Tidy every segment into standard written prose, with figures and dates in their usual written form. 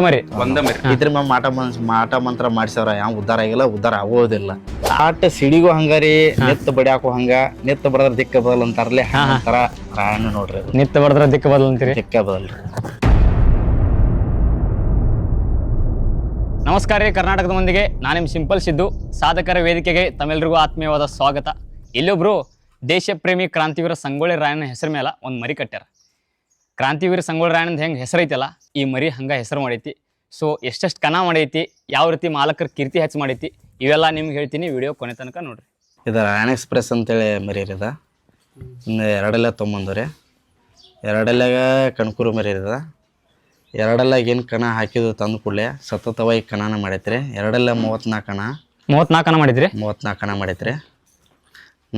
ಮರಿ ಇದ್ರ ಮಾಟ ಮಂತ್ರ ಮಾಡ್ಸವ್ರ ಯಾವ ಉದ್ದಾರ ಆಗಿಲ್ಲ, ಉದ್ದಾರ ಆಗೋದಿಲ್ಲ. ಆಟ ಸಿಡಿಗೂ ಹಂಗಾರಿ, ನಿತ್ ಬಡಿಯಾಕೋ ಹಂಗ, ನಿತ್ ಬಡದ್ರ ದಿಕ್ಕ ಬದಲ್ ಅಂತಾರಲ್ಲ, ಅಂತಾರ ರಾಯಣ್ಣ ನೋಡ್ರಿ. ನಿತ್ತ ಬಡದ್ರ ದಿಕ್ಕ ಬದಲ್ ಅಂತೀರಿ. ದಿಕ್ಕ ಬದಲ್ರಿ. ನಮಸ್ಕಾರ ರೀ ಕರ್ನಾಟಕದ ಮಂದಿಗೆ, ನಾನು ನಿಮ್ಮ ಸಿಂಪಲ್ ಸಿದ್ದು. ಸಾಧಕರ ವೇದಿಕೆಗೆ ತಮ್ಮೆಲ್ಲರಿಗೂ ಆತ್ಮೀಯವಾದ ಸ್ವಾಗತ. ಇಲ್ಲೊಬ್ರು ದೇಶ ಪ್ರೇಮಿ ಕ್ರಾಂತಿವೀರ ಸಂಗೊಳ್ಳಿ ರಾಯಣ್ಣ ಹೆಸರು ಮೇಲೆ ಒಂದು ಮರಿ ಕಟ್ಟ್ಯಾರ. ಕ್ರಾಂತಿವೀರ ಸಂಗೊಳ್ಳಿ ರಾಯಣ್ಣಂದು ಹೆಂಗೆ ಹೆಸರೈತಲ್ಲ, ಈ ಮರಿ ಹಂಗೆ ಹೆಸರು ಮಾಡೈತಿ. ಸೊ ಎಷ್ಟೆಷ್ಟು ಕನ ಮಾಡೈತಿ, ಯಾವ ರೀತಿ ಮಾಲಕರ ಕೀರ್ತಿ ಹೆಚ್ಚು ಮಾಡೈತಿ, ಇವೆಲ್ಲ ನಿಮ್ಗೆ ಹೇಳ್ತೀನಿ. ವಿಡಿಯೋ ಕೊನೆ ತನಕ ನೋಡ್ರಿ. ಇದು ರಾಯಣ್ಣ ಎಕ್ಸ್ಪ್ರೆಸ್ ಅಂತೇಳಿ ಮರಿ ಇರದ, ಎರಡೆಲ್ಲ ತೊಗೊಂಬಂದವ್ರಿ. ಎರಡೆಲ್ಲಾಗ ಕಣ್ಕೂರು ಮರಿ ಇರದ. ಎರಡೆಲ್ಲಾಗ ಏನು ಕಣ ಹಾಕಿದ್ದು ತಂದು ಕೂಡಲೇ ಸತತವಾಗಿ ಕಣನ ಮಾಡೈತ್ರಿ. ಎರಡೆಲ್ಲ 34 ಕಣ. 34 ಕನ ಮಾಡಿದ್ರಿ? 34 ಕಣ ಮಾಡೈತ್ರಿ.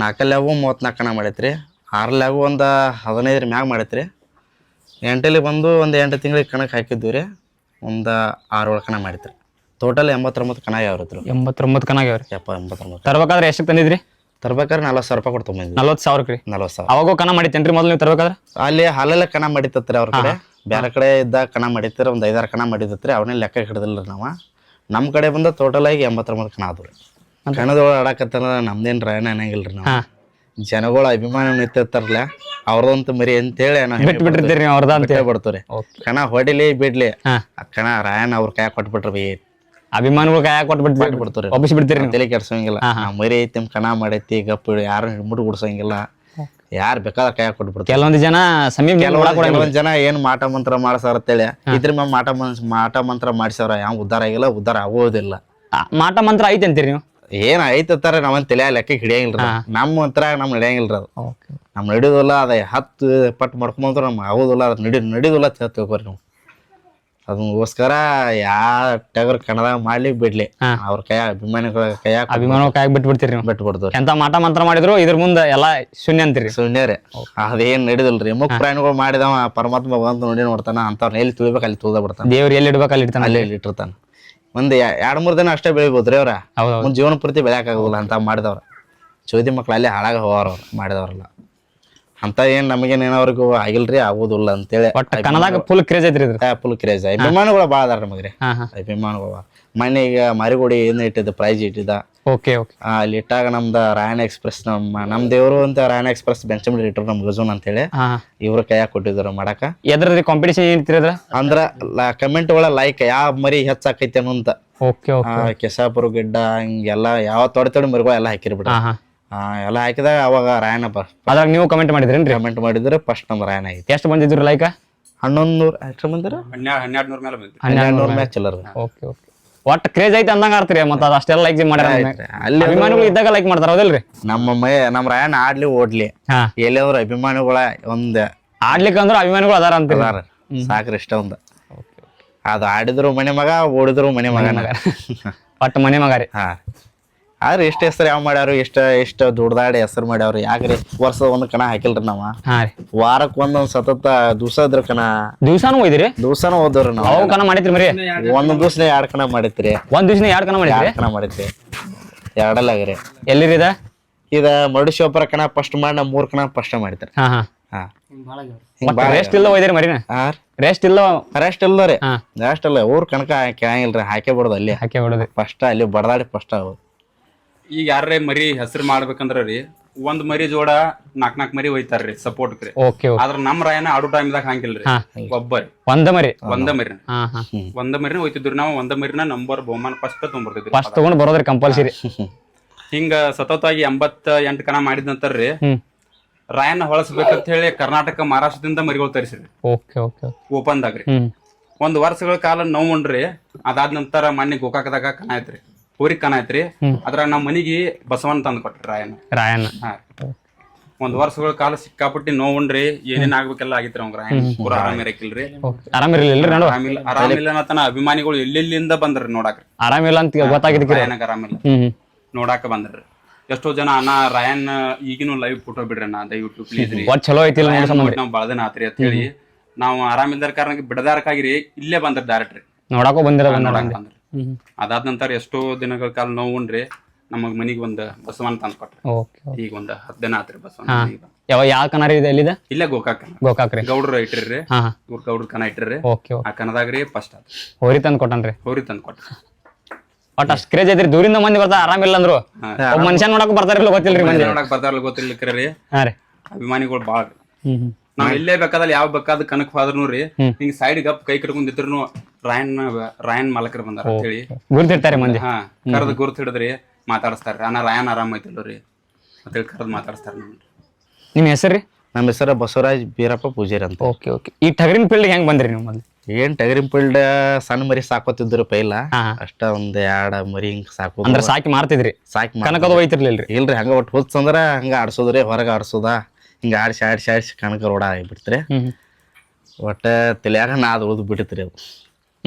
4ಲ್ಯಾಗೂ 34 ಕಣ ಮಾಡೈತ್ರಿ. 6ಲ್ಯಾಗೂ ಒಂದು 15 ಮ್ಯಾಗ ಮಾಡೈತ್ರಿ. 8ಲ್ಲಿ ಬಂದು ಒಂದು 8 ತಿಂಗಳಿಗೆ ಕಣಕ್ಕೆ ಹಾಕಿದ್ವಿ ರೀ. ಒಂದು 6-7 ಕಣ ಮಾಡಿತ್ರಿ. ಟೋಟಲ್ 89 ಕಣ ಯಾವ್ರಿದ್ರು. 89 ಕನ ಆಗ್ಯಾವ್ರಿ. 89 ತರ್ಬೇಕಾದ್ರೆ ಎಷ್ಟು ತಂದಿದ್ರಿ? ತರ್ಬೇಕಾದ್ರೆ 40,000 ರೂಪಾಯಿ ಕೊಟ್ಟು ತೊಗೊಂಬಂದ್ವಿ. 40,000 ರೀ? 40,000. ಅವಾಗೂ ಕನ ಮಾಡಿತ್ತೇನ್ರಿ ಮೊದಲು ನೀವು ತರ್ಬೇಕಾದ್ರೆ? ಅಲ್ಲಿ ಹಾಲೆಲ್ಲ ಕಣ ಮಾಡಿತ್ತತ್ರಿ ಅವ್ರ ಕಡೆ. ಬೇರೆ ಕಡೆ ಇದ್ದಾಗ ಕಣ ಮಾಡಿತ್ರಿ, ಒಂದು 5-6 ಕಣ ಮಾಡಿದತ್ರಿ. ಅವನ್ನೇ ಲೆಕ್ಕ ಹಿಡಿದಿಲ್ಲ ನಾವು. ನಮ್ಮ ಕಡೆ ಬಂದ ಟೋಟಲ್ ಆಗಿ 89 ಕಣ ಆದ್ರಿ. ಕಣದೊಳಗೆ ಆಡಕತ್ತಾರ ನಮ್ದೇನು ರಾಯಣ್ಣ ಅನ್ನಂಗಿಲ್ರಿ ನಾವು. ಜನಗಳ ಅಭಿಮಾನ ನಿಂತಿರ್ತಾರಲ್ಲ, ಅವ್ರದಂತ ಮರಿ ಅಂತೇಳಿ ಬಿಟ್ಟಿರ್ತೀರಿ ನೀವು ಅವ್ರದ ಅಂತ ಬಿಡ್ತೀವಿ. ಕಣ ಹೊಡಿಲಿ ಬಿಡ್ಲಿ, ಕಣ ರಾಯಣ್ಣ ಅವ್ರ ಕೈ ಕೊಟ್ಬಿಟ್ರಿ ಬಿ ಅಭಿಮಾನಿಗಳು ಕೈ ಬಿಡ್ತೀರಿ. ಒಪ್ಪಿಸಿ ಬಿಡ್ತೀರಿ. ತಲೆ ಕೆಡ್ಸೋಂಗಿಲ್ಲ. ಮರಿ ಐತಿ ಕಣ ಮಾಡೈತಿ ಗಪ್ಪ, ಯಾರು ಹಿಡ್ಬಿಟ್ಟು ಗುಡ್ಸೋಂಗಿಲ್ಲ. ಯಾರು ಬೇಕಾದ ಕೈ ಕೊಟ್ಬಿಡ್ತಾರೆ. ಕೆಲವೊಂದು ಜನ ಕೆಲವೊಂದ್ ಜನ ಏನ್ ಮಾಟ ಮಂತ್ರ ಮಾಡ್ಸಾರ ಅಂತೇಳಿ ಇದ್ರ ಮಾಟ ಮಂತ್ರ ಮಾಡ್ಸವ್ರ ಯಾವ ಉದ್ದಾರ ಆಗಿಲ್ಲ, ಉದ್ದಾರ ಆಗೋದಿಲ್ಲ. ಮಾಟ ಮಂತ್ರ ಐತಿ ಅಂತೀರಿ ನೀವು? ಏನ್ ಐತಾರ ನಮ್ಮನ್ ತಲೆ ಲೆಕ್ಕ ಹಿಡಿಯಂಗಿಲ್ರಿ. ನಮ್ಮ ಒಂಥರ ನಮ್ ನಡೆಯಂಗಿಲ್ರಿ. ಅದು ನಮ್ ನಡಿಯೋದಿಲ್ಲ. ಅದ 10 ಪಟ್ ಮಾಡ್ಕೊಂಬಂದ್ರ ನಮ್ ಆಗೋದಿಲ್ಲ. ಅದ್ ನಡಿಯೋದಿಲ್ಲ ಅಂತ ತಿಳ್ಕೊರಿ ನೀವು. ಅದಕ್ಕೋಸ್ಕರ ಯಾವ ಟಗರ್ ಕನ್ನಡ ಮಾಡ್ಲಿ ಬಿಡ್ಲಿ, ಅವ್ರ ಕೈ ಅಭಿಮಾನಿಗಳ ಕೈ ಬಿಟ್ಬಿಡ್ತೀರಿ ನೀವು. ಬಿಟ್ಬಿಡ್ತೀವಿ. ಎಂತ ಮಾಟ ಮಂತ್ರ ಮಾಡಿದ್ರು ಇದ್ರ ಮುಂದೆ ಎಲ್ಲಾ ಶೂನ್ಯ ಅಂತೀರಿ. ಶೂನ್ಯರೇ. ಅದೇನ್ ನಡಿದಿಲ್ರಿ. ಮುಖ ಪ್ರಾಣಿಗಳು ಮಾಡಿದವ ಪರಮಾತ್ಮ ಬಂದು ನೋಡಿ ನೋಡ್ತಾನ. ಅಂತವ್ರನ್ನ ಎಲ್ಲಿ ತುಳಿಬೇಕು ಅಲ್ಲಿ ತುಳ್ದ ಬಿಡ್ತಾನ. ದೇವ್ರು ಎಲ್ಲಿ ಇಡ್ಬೇಕು ಅಲ್ಲಿ ಇಡ್ತಾನ. ಅಲ್ಲಿ ಇಟ್ಟಿರ್ತಾನ. ಒಂದ್ 2-3 ದಿನ ಅಷ್ಟೇ ಬೆಳಿಬೋದ್ರಿ ಅವ್ರ. ಒಂದ್ ಜೀವನ ಪೂರ್ತಿ ಬೆಳೆಯಕ್ ಆಗೋದಿಲ್ಲ ಅಂತ ಮಾಡಿದವ್ರ. ಚೋದಿ ಮಕ್ಳು ಅಲ್ಲೇ ಹಾಳಾಗ ಹೋಗೋರು ಮಾಡಿದವ್ರಲ್ಲ. ಅಂತ ಏನ್ ನಮಗೇನ್ ಏನವ್ರಿಗೂ ಆಗಿಲ್ರಿ, ಆಗೋದಿಲ್ಲ ಅಂತೇಳಿ. ಕನ್ನಡದಾಗ ಫುಲ್ ಕ್ರೇಜ್ ಐತ್ರಿ. Full craze. ಅಭಿಮಾನಿಗಳು ಭಾಳ ಅದಾರ ನಮಗ್ರಿ. ಅಭಿಮಾನಿಗಳು ಮೊನ್ನೆ ಈಗ ಮಾರಿಗೋಡಿ ಏನ್ ಇಟ್ಟಿದ್ದ ಪ್ರೈಜ್ ಇಟ್ಟಿದ್ದ. ಅಲ್ಲಿ ಇಟ್ಟಾಗ ನಮ್ದ ರಾಯಣ್ಣ ಎಕ್ಸ್ಪ್ರೆಸ್ ನಮ್ ದೇವ್ರು ಅಂತ ರಾಯಣ್ಣ ಎಕ್ಸ್ಪ್ರೆಸ್ ಬೆಂಚಮಿಡಿ ಇಟ್ರು ನಮ್ ಗಜೂನ್ ಅಂತೇಳಿ. ಇವ್ರ ಕೈಯಾಗ ಕೊಟ್ಟಿದ್ರು ಮಾಡಾಕ. ಎದ್ರದ್ರಿ ಕಾಂಪಿಟೇಷನ್ ಏನಿರ್ತಿದ್ರ ಅಂದ್ರ ಕಮೆಂಟ್ ಒಳ ಲೈಕ್ ಯಾವ ಮರಿ ಹೆಚ್ಚಾಕೈತಿ ಅನ್ನೋಂತ. ಕೆಸಾಪುರ ಗಿಡ್ಡ ಹಿಂಗೆಲ್ಲ ಯಾವ ತೊಡೆ ಮರಿಗಳು ಎಲ್ಲ ಹಾಕಿರ್ಬಿಟ್ರ. ಎಲ್ಲ ಹಾಕಿದಾಗ ಅವಾಗ ರಾಯಣ್ಣ ಅದ್ರಾಗ ನೀವು ಕಮೆಂಟ್ ಮಾಡಿದ್ರೇನ್ರಿ? ಕಮೆಂಟ್ ಮಾಡಿದ್ರೆ ಫಸ್ಟ್ ನಮ್ ರಾಯಣ್ಣ ಐತಿ. ಎಷ್ಟು ಬಂದಿದ್ರು ಲೈಕ್? 1100 ಎಷ್ಟು ಬಂದಿರ? 1200 ಮ್ಯಾಚ್ ಚಿಲ್ಲರ್. ಒಟ್ಟು ಕ್ರೇಜ್ ಐತಿ ಅಂದಂಗ ಆಡ್ತೀರಿ. ಮತ್ತ ಅದ ಅಷ್ಟೆಲ್ಲ ಲೈಕ್ ಮಾಡ್ಯಾರ. ಅಲ್ಲಿ ಅಭಿಮಾನಿಗಳು ಇದ್ದಾಗ ಲೈಕ್ ಮಾಡ್ತಾರ ಹೌದಲ್ರಿ? ನಮ್ಮ ರಾಯಣ್ಣ ಆಡ್ಲಿ ಓಡ್ಲಿ ಎಲ್ಲಿಯವ್ರ ಅಭಿಮಾನಿಗಳ ಒಂದ್ ಆಡ್ಲಿಕ್ಕೆ ಅಂದ್ರ ಅಭಿಮಾನಿಗಳು ಅದಾರ ಅಂತ ಸಾಕ್ರಿ. ಇಷ್ಟ ಒಂದ ಅದು ಆಡಿದ್ರು ಮನೆ ಮಗ, ಓಡಿದ್ರು ಮನೆ ಮಗನ. ಒಟ್ಟು ಮನೆ ಮಗ ರೀ. ಆದ್ರೆ ಎಷ್ಟು ಹೆಸರು ಯಾವ ಮಾಡ್ಯಾರು, ಎಷ್ಟು ದುಡ್ದಾಡಿ ಹೆಸರು ಮಾಡ್ಯಾವ್ರು. ಯಾಕ್ರಿ ವರ್ಷದ ಒಂದು ಕಣ ಹಾಕಿಲ್ರಿ ನಾವ. ವಾರಕ್ ಒಂದೊಂದ್ ಸತತ ದಿವಸ ಇದ್ರ ಕಣ. ದಿವ್ಸಾನು ಹೋಯ್ದಿರಿ? ದಿವ್ಸಾನು ಹೋದ್ರಿ ನಾವು. ಅವು ಕಣ ಮಾಡಿದ್ರಿ ಮರಿ? ಒಂದ್ ದಿವ್ಸನೇ 2 ಕಣ ಮಾಡಿತ್ರಿ. ಒಂದ್ ದಿವ್ಸನೇ 2 ಕಣ ಮಾಡಿದ್ರಿ? ಕಣ ಮಾಡಿದ್ರಿ. ಎರಡಲ್ಲಾಗ್ರಿ. ಎಲ್ಲಿರಿ ಇದ ಮರುಡಿಶಿವಪುರ ಕಣ ಫಸ್ಟ್ ಮಾಡಿ ನಾ 3 ಕಣ ಫಸ್ಟ್ ಮಾಡಿದ್ರಿ. ರೆಸ್ಟ್ ಇಲ್ಲ ಹೋಯ್ದಿರಿ ಮರಿನ? ರೆಸ್ಟ್ ಇಲ್ಲ. ರೆಸ್ಟ್ ಇಲ್ಲ ರೀ. ರೆಸ್ಟ್ ಇಲ್ಲ. ಊರ್ ಕಣಕ ಕೇಳಂಗಿಲ್ರಿ. ಹಾಕೇ ಬಿಡೋದು ಅಲ್ಲಿ. ಹಾಕೇ ಬಿಡೋದು ಫಸ್ಟ್ ಅಲ್ಲಿ ಬಡದಾಡಿ ಫಸ್ಟ್ ಆಗೋದು. ಈಗ ಯಾರೇ ಮರಿ ಹೆಸರು ಮಾಡ್ಬೇಕಂದ್ರ ರೀ, ಒಂದ್ ಮರಿ ಜೋಡ 4 ಮರಿ ಒಯ್ತಾರ್ರಿ ಸಪೋರ್ಟ್ ರೀ. ಆದ್ರ ನಮ್ ರಾಯಣ್ಣ ಆಡೋ ಟೈಮ್ದಾಗ ಹಂಗಿಲ್ರಿ. ಒಬ್ಬರಿ ಒಂದ ಮರಿನ ಒಯ್ತಿದ್ರಿ ನಾವು. ಒಂದ ಮರಿನ ನಂಬರ್ ಬಹುಮಾನ ಫಸ್ಟ್ ತೊಗೊಂಡ್ಬರ್ತಿದ್ರಿ. ಫಸ್ಟ್ ತಗೊಂಡ್ ಬರೋದ್ರಿ ಕಂಪಲ್ಸರಿ. ಹಿಂಗ ಸತತವಾಗಿ 88 ಕಣ ಮಾಡಿದ ನಂತರ ರೀ ರಾಯಣ್ಣ ಹೊಳಸ್ಬೇಕಂತ ಹೇಳಿ ಕರ್ನಾಟಕ ಮಹಾರಾಷ್ಟ್ರದಿಂದ ಮರಿಗಳು ತರಿಸ್ರಿ ಓಪನ್ ದಾಗ್ರಿ. 1 ವರ್ಷಗಳ ಕಾಲ ನೋವುಂಡ್ರಿ. ಅದಾದ ನಂತರ ಮೊನ್ನೆ ಗೋಕಾಕದಾಗ ಕಣ ಐತ್ರಿ, ಊರಿಗೆ ಕಣ ಐತ್ರಿ. ಅದ್ರಾಗ ನಮ್ ಮನಿಗೆ ಬಸವಣ್ಣ ತಂದ್ ಕೊಟ್ರಿ ರಾಯಣ್ಣ. 1 ವರ್ಷಗಳ ಕಾಲ ಸಿಕ್ಕಾಪಟ್ಟಿ ನೋವುಂಡ್ರಿ. ಏನೇನ್ ಆಗ್ಬೇಕೆಲ್ಲ ಆಗಿತ್ರಿ ಅವ್ರ ರಾಯಣ್ಣ. ಪೂರ ಆರಾಮಿರಕಿಲ್ರಿ. ಆರಾಮಿಲ್ಲ ಅನ್ನತನ ಅಭಿಮಾನಿಗಳು ಎಲ್ಲೆಲ್ಲಿಂದ ಬಂದ್ರಿ ನೋಡಾಕ್ರಿ. ಆರಾಮಿಲ್ಲ ಅಂತ ಗೊತ್ತಾಗಿದ್ರಿ. ರಾಯಣ್ಣಗ ಆರಾಮಿಲ್ಲ ನೋಡಾಕ ಬಂದ್ರಿ. ಎಷ್ಟೋ ಜನ ಅಣ್ಣ ರಾಯಣ್ಣ ಈಗಿನೂ ಲೈವ್ ಫೋಟೋ ಬಿಡ್ರಿ ಅಣ್ಣ ದಯವಿಟ್ಟು ಪ್ಲೀಸ್ ರೀ. ಚಲೋ ಐತಿ ನಾವ್ ಬಳದನ ಆತ್ರಿ ಅಂತ ಹೇಳಿ ನಾವು ಆರಾಮಿಲ್ದಾರ ಕಾರಣಕ್ಕೆ ಬಿಡದಾರಕ್ಕಾಗಿರಿ ಇಲ್ಲೇ ಬಂದ್ರಿ ಡೈರೆಕ್ಟ್ ರೀ ನೋಡಾಕೋ ಬಂದಿರ. ಅದಾದ ನಂತರ ಎಷ್ಟೋ ದಿನಗಳ ಕಾಲ ನೋವುಂಡ್ರಿ. ನಮಗ್ ಮನಿಗ್ ಒಂದ್ ಬಸವನ್ ತಂದ್ ಕೊಟ್ರಿ. ಓಕೆ ಈಗ ಒಂದ್ 10 ದಿನ ಆತ್ರಿ ಬಸವನ್ ಮನಿಗ್ ಬಂದ್. ಯಾವ ಕನಾರಿ ಇದೆ ಎಲ್ಲಿದೆ? ಇಲ್ಲೇ ಗೋಕಾಕ್ ಗೋಕಾಕ್ ರೀ. ಗೌಡ್ರ ಇಟ್ಟಿರ್ರಿ, ಹಾ ಹಾ ಇವ್ರ ಗೌಡ್ರ ಕನ ಇಟ್ಟಿರ್ರಿ. ಓಕೆ ಆ ಕನದಾಗ್ರಿ ಫಸ್ಟ್ ಆತ್ ಹೋರಿ ತಂದು ಕೊಟ್ಟನ್ರಿ. ಹೋರಿ ತಂದ್ ಕೊಟ್ರಿ. ಒಟ್ ಅಷ್ಟ್ ಕ್ರೇಜ್ ಐತ್ರಿ. ದೂರಿಂದ ಮಂದಿ ಬರ್ತಾರ, ಆರಾಮಿಲ್ಲ ಅಂದ್ರು ಒಬ್ಬ ಮನುಷ್ಯ ನೋಡಕ್ ಬರ್ತಾರಿಲ್ಲ ಗೊತ್ತಿಲ್ರಿ ಮಂದಿ. ನೋಡಕ್ ಬರ್ತಾರಲ್ಲ ಗೊತ್ತಿಲ್ಲ ಕರೆ ಹಾ ರೀ. ಅಭಿಮಾನಿಗಳು ಬಾಳ. ಹ್ಮ್ ನಾವ್ ಎಲ್ಲೇ ಬೇಕಾದಲ್ಲಿ ಯಾವ ಬೇಕಾದ ಕನಕ್ ಹೋದ್ರೂ ರೀ ಹಿಂಗ್ ಸೈಡ್ ಗಪ್ ಕೈ ಕಟ್ಕೊಂಡಿದ್ರು ರಾಯನ್ ಮಾಲಕರು ಬಂದಾರ ಅಂತ ಹೇಳಿ ಗುರ್ತಿರ್ತಾರೆ ಮಂದಿ. ಹಾ ಕರ್ದ್ ಗುರ್ತ್ ಹಿಡಿದ್ರಿ ಮಾತಾಡಿಸ್ತಾರ್ರಿ. ರಾಯನ್ ಆರಾಮ ಐತಿಲ್ರಿ ಅಂತೇಳಿ ಕರ್ದ್ ಮಾತಾಡಿಸ್ತಾರ. ನಿಮ್ ಹೆಸರು ರೀ? ನಮ್ಮ ಹೆಸರು ಬಸವರಾಜ್ ಬೀರಪ್ಪ ಪೂಜಾರಿ ಅಂತ. Okay okay. ಈ ಟಗರಿನ ಫೀಲ್ಡ್ ಹೆಂಗ್ ಬಂದ್ರಿ ನೀವು ಮೊದ್ಲು? ಏನ್ ಟಗರಿನ್ ಫೀಲ್ಡ್ ಸಣ್ಣ ಮರಿ ಸಾಕೋತಿದ್ರು ಪೈಲ. ಹಾ. ಅಷ್ಟ ಒಂದ್ 2 ಮರಿ ಹಿಂಗ್ ಸಾಕೋದು. ಅಂದ್ರ ಸಾಕಿ ಮಾರ್ತಿದ್ರಿ? ಸಾಕಿ ಕನಕದು ಒಯ್ತಿರ್ಲಿಲ್ರಿ? ಇಲ್ರಿ, ಹಂಗ ಒಟ್ಟು ಹುಚ್ಚಂದ್ರ ಹಂಗ ಆಡ್ಸೋದ್ರಿ, ಹೊರಗ ಆಡ್ಸೋದ ಹಿಂಗ ಆಡ್ಸಿ ಕನಕ ರೋಡ ಆಗಿಬಿಡ್ತ್ರಿ. ಒಟ್ಟ ತಲ್ಯಾಗ ನಾದ್ ಉಳ್ದು ಬಿಟ್ಟಿತ್ರಿ ಅದು.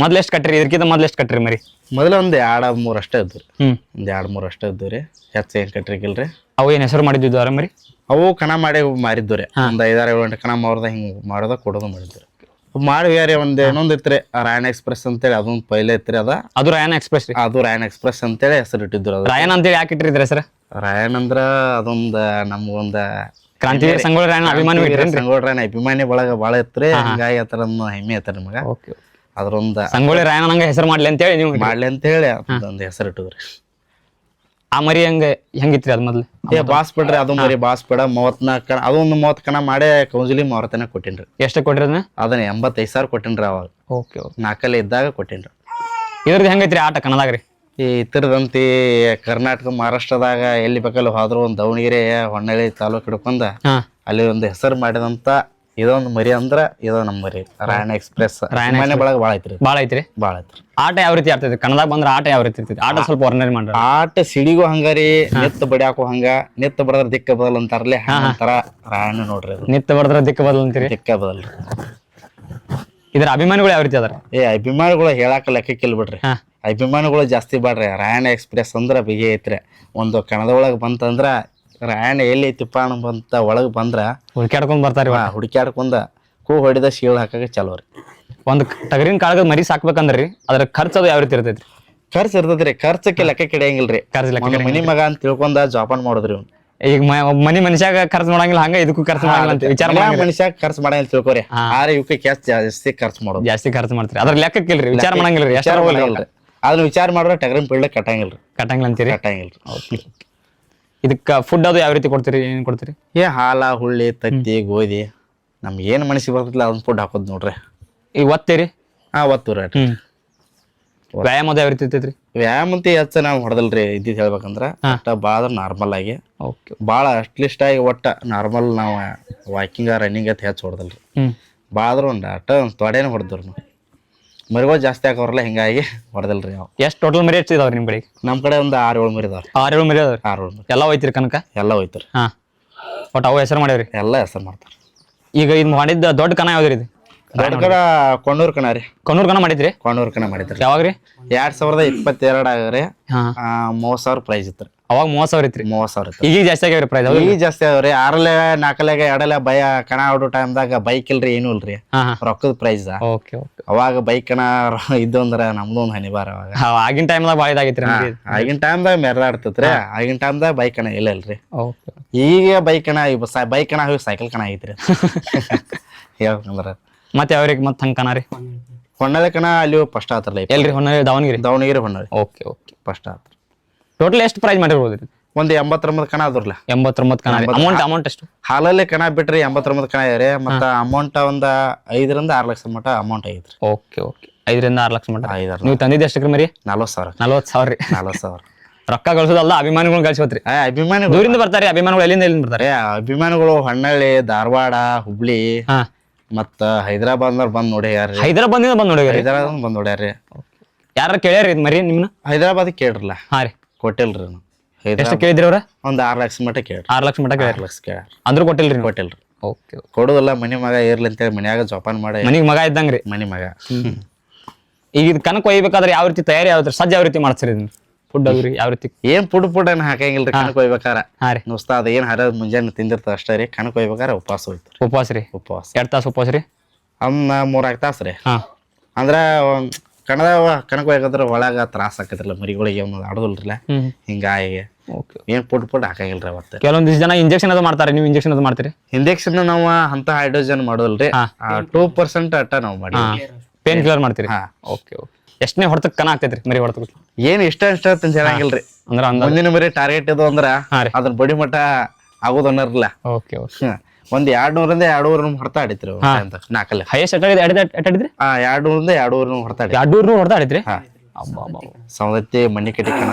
ಮೊದ್ಲು ಎಷ್ಟು ಕಟ್ಟ್ರಿ? ಇದಕ್ಕಿಂತ ಮೊದ್ಲು ಎಷ್ಟು ಕಟ್ಟ್ರಿ ಮರಿ? ಮೊದಲ ಒಂದ್ 2-3 ಅಷ್ಟೇ ಇದ್ರಿ. ಹ್ಮ್. ಒಂದ್ 2-3 ಅಷ್ಟೇ ಇದ್ದುರಿ, ಹೆಚ್ಚು ಏನ್ ಕಟ್ರಿಕಿಲ್ರಿ. ಅವು ಏನ್ ಹೆಸರು ಮಾಡಿದ್ದು ಅರ ಮರಿ? ಅವು ಕಣ ಮಾಡಿ ಮಾರಿದ್ದುರಿ. ಒಂದ್ 5-6 ಕಣ ಮಾರ್ದ ಹಿಂಗ್ ಮಾಡೋದ ಕೊಡೋದು ಮಾಡಿದ್ರಿ. ಮಾಡಿವ್ಯಾರಿ ಒಂದ್ ಇನ್ನೊಂದ್ ಇತ್ರಿ ರಾಯನ್ ಎಕ್ಸ್ಪ್ರೆಸ್ ಅಂತೇಳಿ, ಅದೊಂದ್ ಪೈಲೆ ಇತ್ರಿ. ಅದು ರಾಯನ್ ಎಕ್ಸ್ಪ್ರೆಸ್ ರೀ? ಅದು ರಾಯನ್ ಎಕ್ಸ್ಪ್ರೆಸ್ ಅಂತೇಳಿ ಹೆಸರು ಇಟ್ಟಿದ್ರು. ಅದು ರಾಯನ್ ಅಂತೇಳಿ ಯಾಕೆ ಇಟ್ಟಿರಿದ್ರಿ ಹೆಸರು? ರಾಯನ್ ಅಂದ್ರ ಅದೊಂದ ನಮ್ಗೊಂದ ಕ್ರಾಂತಿವೀರ ಸಂಗೊಳ್ಳಿ ರಾಯಣ್ಣ ಅಭಿಮಾನಿ ಸಂಗೊಳ್ಳಿ ರಾಯಣ್ಣ ಅಭಿಮಾನಿ ಬಳಗ ಬಾಳ ಇತ್ರಿ. ಹಿಂಗಾಗಿ ಆತರ ಹೆಮ್ಮೆ ಐತ್ರಿ ನಮಗ. ಅದ್ರೊಂದ ಸಂಗೊಳ್ಳಿ ರಾಯಣ್ಣ ನಂಗೆ ಹೆಸರು ಮಾಡ್ಲಿ ಅಂತ ಹೇಳಿ ನೀವು ಮಾಡ್ಲಿ ಅಂತ ಹೇಳಿ ಅದೊಂದ್ ಹೆಸರು ಇಟ್ಟಿದ್ರಿ. ಆ ಮರಿ ಹೆಂಗಿತ್ರಿ ಅದ್ ಮೊದ್ಲು? ಬಾಸ್ ಬಿಡ್ರಿ, ಅದು ಮರಿ ಬಾಸ್ ಬಿಡ 34 ಕಣ, ಅದೊಂದು 30 ಕಣ ಮಾಡಿ ಕೌನ್ಸಿಲಿಂಗ್ ಮಾರತನ ಕೊಟ್ಟಿನ್ರಿ. ಎಷ್ಟು ಕೊಟ್ರಿ ಅದನ್ನ? 85,000 ಕೊಟ್ಟಿನ್ರಿ ಅವಾಗ. Okay okay. 4 ಇದ್ದಾಗ ಕೊಟ್ಟಿನ್ರಿ. ಇದ್ರದ್ದು ಹೆಂಗೈತ್ರಿ ಆಟ ಕನ್ನಡಾಗ ರೀ? ಈ ಇತರದಂತಿ ಕರ್ನಾಟಕ ಮಹಾರಾಷ್ಟ್ರದಾಗ ಎಲ್ಲಿ ಬೇಕಲ್ಲಿ ಹೋದ್ರು ಒಂದು ದಾವಣಗೆರೆ ಹೊನ್ನಳ್ಳಿ ತಾಲೂಕು ಹಿಡ್ಕೊಂಡ ಅಲ್ಲಿ ಒಂದು ಹೆಸರು ಮಾಡಿದಂತ ಇದೊಂದು ಮರಿ ಅಂದ್ರ ಇದು ನಮ್ಮ ಮರಿ ರಾಯಣ ಎಕ್ಸ್ಪ್ರೆಸ್. ಮನೆ ಬಳಗ ಭಾಳ ಐತ್ರಿ. ಭಾಳ ಐತ್ರಿ. ಭಾಳ ಐತ್ರಿ. ಆಟ ಯಾವ ರೀತಿ ಆಡ್ತೈತಿ ಕನ್ನಡದಾಗ ಬಂದ್ರ? ಆಟ ಯಾವ ರೀತಿ ಇರ್ತೈತಿ? ಆಟ ಸ್ವಲ್ಪ ವರ್ಣನೆ ಮಾಡ್ರಿ. ಆಟ ಸಿಡಿಗೂ ಹಂಗಾರಿ, ನಿತ್ ಬಡಿಯಾಕೋ ಹಂಗ, ನಿತ್ ಬಡದ್ರ ದಿಕ್ಕ ಬದಲ್ ಅಂತಾರಲ್ಲ ಅಂತಾರ ರಾಯಣ ನೋಡ್ರಿ. ಅದು ನಿತ್ ಬಡದ್ರ ದಿಕ್ಕ ಬದಲ್ ಅಂತೀರಿ? ದಿಕ್ಕ ಬದಲ್ರಿ. ಇದ್ರ ಅಭಿಮಾನಿಗಳು ಯಾವ ರೀತಿ ಅದಾರ? ಅಭಿಮಾನಿಗಳು ಹೇಳಾಕ ಲೆಕ್ಕಕ್ಕಿಲ್ ಬಿಡ್ರಿ. ಅಭಿಮಾನಿಗಳು ಜಾಸ್ತಿ ಬಾಡ್ರಿ. ರಾಯಣ ಎಕ್ಸ್ಪ್ರೆಸ್ ಅಂದ್ರ ಬಿಗಿ ಐತ್ರಿ. ಒಂದು ಕಣದ ಒಳಗ್ ಬಂತಂದ್ರ ರಾಯಣ ಎಲ್ಲಿ ಐತಿಪ್ಪ ಬಂತ ಒಳಗ್ ಬಂದ್ರ ಹುಡುಕ್ಯಾಡ್ಕೊಂಡ್ ಬರ್ತಾರ. ಹುಡುಕ್ಯಾಡ್ಕೊಂಡ ಹೊಡಿದ ಶೀಳ್ ಹಾಕಕ್ಕೆ ಚಲೋ ರೀ. ಒಂದ್ ಟಗರಿನ ಕಾಳಗದ ಮರಿ ಸಾಕ್ಬೇಕಂದ್ರಿ ಅದ್ರ ಖರ್ಚು ಅದು ಯಾವ ರೀತಿ ಇರ್ತೈತ್ರಿ? ಖರ್ಚು ಇರ್ತೈತ್ರಿ. ಖರ್ಚಕ್ಕೆ ಲೆಕ್ಕ ಕಿಡಿಯಂಗಿಲ್ರಿ. ಮನಿ ಮಗ ಅಂತ ತಿಳ್ಕೊಂಡ ಜೋಪಾನ ಮಾಡುದ್ರಿ. ಈಗ ಮನಿ ಮನುಷ್ಯಾಗ ಖರ್ಚು ಮಾಡಂಗಿಲ್ಲ, ಹಂಗ ಇದಕ್ಕೂ ಖರ್ಚು ಮಾಡಂಗಿಲ್ಲ ಅಂತ ವಿಚಾರ ಮನುಷ್ಯ ಖರ್ಚು ಮಾಡಂಗಿಲ್ಲ ತಿಳ್ಕೊರಿ. ಆದ್ರೆ ಇವಕ್ಕೆ ಜಾಸ್ತಿ ಖರ್ಚು ಮಾಡೋದು. ಜಾಸ್ತಿ ಖರ್ಚು ಮಾಡ್ತೀರಿ. ಅದ್ರ ಲೆಕ್ಕಕ್ಕಿಲ್ರಿ, ವಿಚಾರ ಮಾಡಂಗಿಲ್ರಿ. ಅದನ್ನ ವಿಚಾರ ಮಾಡಿದ್ರೆ ಟಗರಿನ ಪಿಳ್ಳ ಕಟ್ಟಂಗಿಲ್ರಿ. ಕಟ್ಟಂಗಿಲ್ಲ ಅಂತೀರಿ? ಕಟ್ಟಂಗಿಲ್ರಿ. ಇದಕ್ಕ ಫುಡ್ ಅದು ಯಾವ ರೀತಿ ಕೊಡ್ತೀರಿ? ಏನ್ ಕೊಡ್ತೀರಿ? ಹಾಲ, ಹುಳ್ಳಿ, ತತ್ತಿ, ಗೋಧಿ, ನಮ್ಗೆ ಏನ್ ಮನಸ್ಸಿಗೆ ಬರ್ತೈತಿಲ್ಲ ಅದನ್ನ ಫುಡ್ ಹಾಕೋದ್ ನೋಡ್ರಿ. ಈಗ ಒತ್ತೀರಿ? ಒತ್ತುರಿ. ವ್ಯಾಯಾಮ ಯಾವ ರೀತಿ ಇರ್ತೈತ್ರಿ? ವ್ಯಾಯಾಮ ಅಂತ ಹೆಚ್ಚ ನಾವ್ ಹೊಡೆದಲ್ರಿ. ಇದ್ದಿದ್ ಹೇಳ್ಬೇಕಂದ್ರ ಬಾಳ ನಾರ್ಮಲ್ ಆಗಿ, ಬಾಳ ಅಟ್ಲೀಸ್ಟ್ ಆಗಿ ಒಟ್ಟ ನಾರ್ಮಲ್ ನಾವ್ ವಾಕಿಂಗ್ ರನ್ನಿಂಗ್ ಅಂತ ಹೆಚ್ಚು ಹೊಡೆದಲ್ರಿ. ಬಾಳ ಒಂದ್ ತೊಡೆನ ಹೊಡೆದ್ರಿ. ನಾವು ಮರಿಗಳು ಜಾಸ್ತಿ ಹಾಕೋರಲ್ಲ, ಹಿಂಗಾಗಿ ಹೊಡೆದಲ್ರಿ. ನಾವು ಎಷ್ಟು ಟೋಟಲ್ ಮರಿ ಎಷ್ಟು ಇದಾವ್ರಿ ನಿಮ್ ಕಡೆ? ನಮ್ ಕಡೆ ಒಂದ್ 6-7 ಮರಿ ಇದಾವ್ರಿ. 6-7 ಮರಿ ಅದಾವ್ರಿ? 6-7 ಮರಿ. ಎಲ್ಲ ಹೋಯ್ತಿರಿ ಕನಕ? ಎಲ್ಲ ಹೋಯ್ತಾರ. ಒಟ್ಟು ಅವು ಹೆಸರು ಮಾಡ್ಯಾವ್ರಿ? ಎಲ್ಲ ಹೆಸರು ಮಾಡ್ತಾರ. ಈಗ ಇದು ಮಾಡಿದ್ದ ದೊಡ್ಡ ಕನ ಯಾವ್ದ್ರಿ? ಇದು ದೊಡ್ಡ ಕಣ ಕೊಂಡೂರ್ ಕಣ ರೀ. ಕೊಂಡೂರ್ ಕನ ಮಾಡಿದ್ರಿ? ಕೊಂಡೂರ್ ಕಣ ಮಾಡಿದ್ರಿ. ಯಾವಾಗ್ರಿ? 2022 ಆಗ್ರಿ. 30,000 ಪ್ರೈಸ್ ಇತ್ರಿ. ಅವಾಗ 30,000 ಇತ್ರಿ? 30,000 ಇತ್ತು. ಈಗ ಜಾಸ್ತಿ ಆಗ್ಯಾವ್ರಿ ಪ್ರೈಸ್? ಈಗ ಜಾಸ್ತಿ ಆಗ್ಯಾವ್ರಿ. 6 4 2 ಬೈ ಕಣ ಆಡೋ ಟೈಮ್ದಾಗ ಬೈಕ್ ಇಲ್ರಿ, ಏನು ಇಲ್ರಿ. ರೊಕ್ಕದ ಪ್ರೈಸ್. ಅವಾಗ ಬೈಕ್ ಕಣ ಇದ್ದು ಅಂದ್ರ ನಮ್ದು ಒಂದ್ ಹನಿಬಾರ. ಅವಾಗ ಆಗಿನ ಟೈಮ್ದಾಗ ಭಾಳ ಇದಾಗೈತ್ರಿ. ಆಗಿನ ಟೈಮ್ದಾಗ ಮೆರೆದಾಡ್ತೈತ್ರಿ. ಆಗಿನ ಟೈಮ್ದಾಗ ಬೈಕ್ ಕಣ ಇಲ್ಲ ಇಲ್ರಿ. ಈಗ ಬೈಕ್ ಕಣ ಕಣ ಹೋಗಿ ಸೈಕಲ್ ಕಣ ಐತ್ರಿ ಹೇಳ್ಬೇಕಂದ್ರ. ಮತ್ತೆ ಯಾವ್ರಿಗೆ ಮತ್ತೆ ಹಂಗ ಕಣ ರೀ? ಹೊನ್ನಳ್ಳಿ ಕಣ ಅಲ್ಲಿ ಫಸ್ಟ್ ಆತ್ರಲ್ಲ. ಎಲ್ರಿ? Honnali Davanagere? Davanagere Honnali. Okay okay. First ಆತ್ರ. ಟೋಟಲ್ ಎಷ್ಟು ಪ್ರೈಸ್ ಮಾಡಿರ್ಬೋದ್ರಿ? ಒಂದ್ 89 ಕಣ ಅದ್ರಲ್ಲ. 89 ಕಣ. ಅಮೌಂಟ್ ಎಷ್ಟು? ಹಾಲಲ್ಲಿ ಕಣ ಬಿಟ್ರಿ 89 ಕಣ ಇವ್ರಿ. ಮತ್ತ ಅಮೌಂಟ್ ಒಂದ್ 5 ರಿಂದ 6 ಲಕ್ಷ ಮಟ ಅಮೌಂಟ್ ಐತ್ರಿ. Okay okay. 5 ರಿಂದ 6 ಲಕ್ಷ ಮಟ. ನೀವು ತಂದಿದ್ದು ಎಷ್ಟಕ್ಕೆ ಮರಿ? 40,000. 40,000 ರೀ? 40,000. ರೊಕ್ಕ ಗಳಿಸೋದಲ್ಲ, ಅಭಿಮಾನಿಗಳು ಗಳಿಸೋತ್ರಿ. ಅಭಿಮಾನಿಗಳು ದೂರಿಂದ ಬರ್ತಾರೆ. ಅಭಿಮಾನಿಗಳು ಎಲ್ಲಿಂದ ಬರ್ತಾರೆ? ಅಭಿಮಾನಿಗಳು ಹೊನ್ನಳ್ಳಿ, ಧಾರವಾಡ, ಹುಬ್ಳಿ, ಮತ್ತ ಹೈದರಾಬಾದ್ ಬಂದ್ ನೋಡ್ಯಾರ. ಹೈದರಾಬಾದ್ ಬಂದ್ ನೋಡ್ಯಾರ? ಹೈದರಾಬಾದ್ ಬಂದ್ ನೋಡ್ಯಾರಿ. ಯಾರ ಕೇಳ್ಯಾರ ಇದು ಮರಿ ನಿಮ್ನ? ಹೈದರಾಬಾದ್ ಕೇಳ್ರಲ್ಲ. ರೀ. ಕೊಟ್ಟಿಲ್ರಿ. ಎಷ್ಟು ಕೇಳಿದ್ರಿ ಅವ್ರ? ಒಂದ್ 6 ಲಕ್ಷ ಮಟ ಕೇಳ್ರಿ. 6 ಲಕ್ಷ ಮಟ ಕೇಳ್ರಿ. 6 ಲಕ್ಷ ಕೇಳ್ಯಾರ. ಅಂದ್ರೂ ಕೊಟ್ಟಿಲ್ರಿ? ಕೊಟ್ಟಿಲ್ರಿ. ಓಕೆ. ಕೊಡುದಲ್ಲ, ಮನಿ ಮಗ ಇರ್ಲಿ ಅಂತೇಳಿ ಮನ್ಯಾಗ ಜೋಪಾನ ಮಾಡಿ. ಮನಿಗ್ ಮಗ ಇದ್ದಂಗ್ರಿ? ಮನಿ ಮಗ. ಈಗ ಇದು ಕನಕ ಒಯ್ಬೇಕಾದ್ರೆ ಯಾವ ರೀತಿ ತಯಾರಿ, ಯಾವ ಸಜ್ಜ ಯಾವ ರೀತಿ ಮಾಡ್ತೀರಿ? ಇದನ್ನ ಫುಡ್ ಅದ್ರಿ ಯಾವ ರೀತಿ? ಏನ್ ಪುಡ್ ಏನ್ ಹಾಕಂಗಿಲ್ರಿ. ಕನಕ ಒಯ್ಬೇಕಾರ ನುಸ್ತ ಅದ ಏನ್ ಹರಿಯೋದ್ ಮುಂಜಾನೆ ತಿಂದಿರ್ತದ ಅಷ್ಟೇ ರೀ. ಕನಕ ಒಯ್ಬೇಕಾರ ಉಪವಾಸ ಹೋಯ್ತು. ಉಪವಾಸ ರೀ? ಉಪವಾಸ 2 ತಾಸು ಉಪವಾಸ ರೀ? 3 ತಾಸು ರೀ. ಅಂದ್ರ ಕಣಕ ಒಯ್ಬೇಕಾದ್ರ ಒಳಗ ತ್ರಾಸ ಆಕೈತ್ರಲ್ಲ ಮರಿಗಳಿಗೆ, ಆಡೋದಿಲ್ರಲ್ಲ. ಹಿಂಗಾಗಿ ಓಕೆ ಏನ್ ಪುಟ್ ಹಾಕಂಗಿಲ್ರಿ ಅವತ್ತು. ಕೆಲವೊಂದಿಷ್ಟು ಜನ ಇಂಜೆಕ್ಷನ್ ಅದು ಮಾಡ್ತಾರೆ, ನೀವು ಇಂಜೆಕ್ಷನ್ ಅದು ಮಾಡ್ತೀರಿ? ಇಂಜೆಕ್ಷನ್ ನಾವು ಅಂತ ಹೈಡ್ರೋಜನ್ ಮಾಡೋದಲ್ರಿ, 2% ಅಟ್ಟ ನಾವು ಮಾಡಿ ಪೇನ್ ಕಿಲ್ಲರ್ ಮಾಡ್ತೀರಿ? ಹಾ. Okay okay. ಎಷ್ಟನೇ ಹೊಡೆತಕ್ಕೆ ಕಣ ಆಗ್ತೈತ್ರಿ ಮರಿ ಹೊಡೆತಕ್ಕೆ? ಏನ್ ಇಷ್ಟ ಅಂತ ಹೇಳಂಗಿಲ್ರಿ. ಅಂದ್ರೆ ಮುಂದಿನ ಮರಿ ಟಾರ್ಗೆಟ್ ಇದು ಅಂದ್ರ ಅದ್ರ ಬಡಿ ಮಟ್ಟ ಆಗೋದು ಅನ್ನರ್ಲ. Okay okay. ಒಂದ್ 200ರಿಂದ 250 ಹೊಡ್ತಾ ಆಡಿತ್ರಿ ನಾಲ್ಕಲ್ಲ. ಹೈಯೆಸ್ಟ್ ಅಡಿದ್ರಿ? 200ರಿಂದ 250 ಹೊಡ್ತಾ ಆಡಿ. 200 ಹೊಡೆದ ಆಡಿದ್ರಿ? ಸೌದತ್ತಿ ಮಣ್ಣಿ ಕಟ್ಟಿ ಕಣ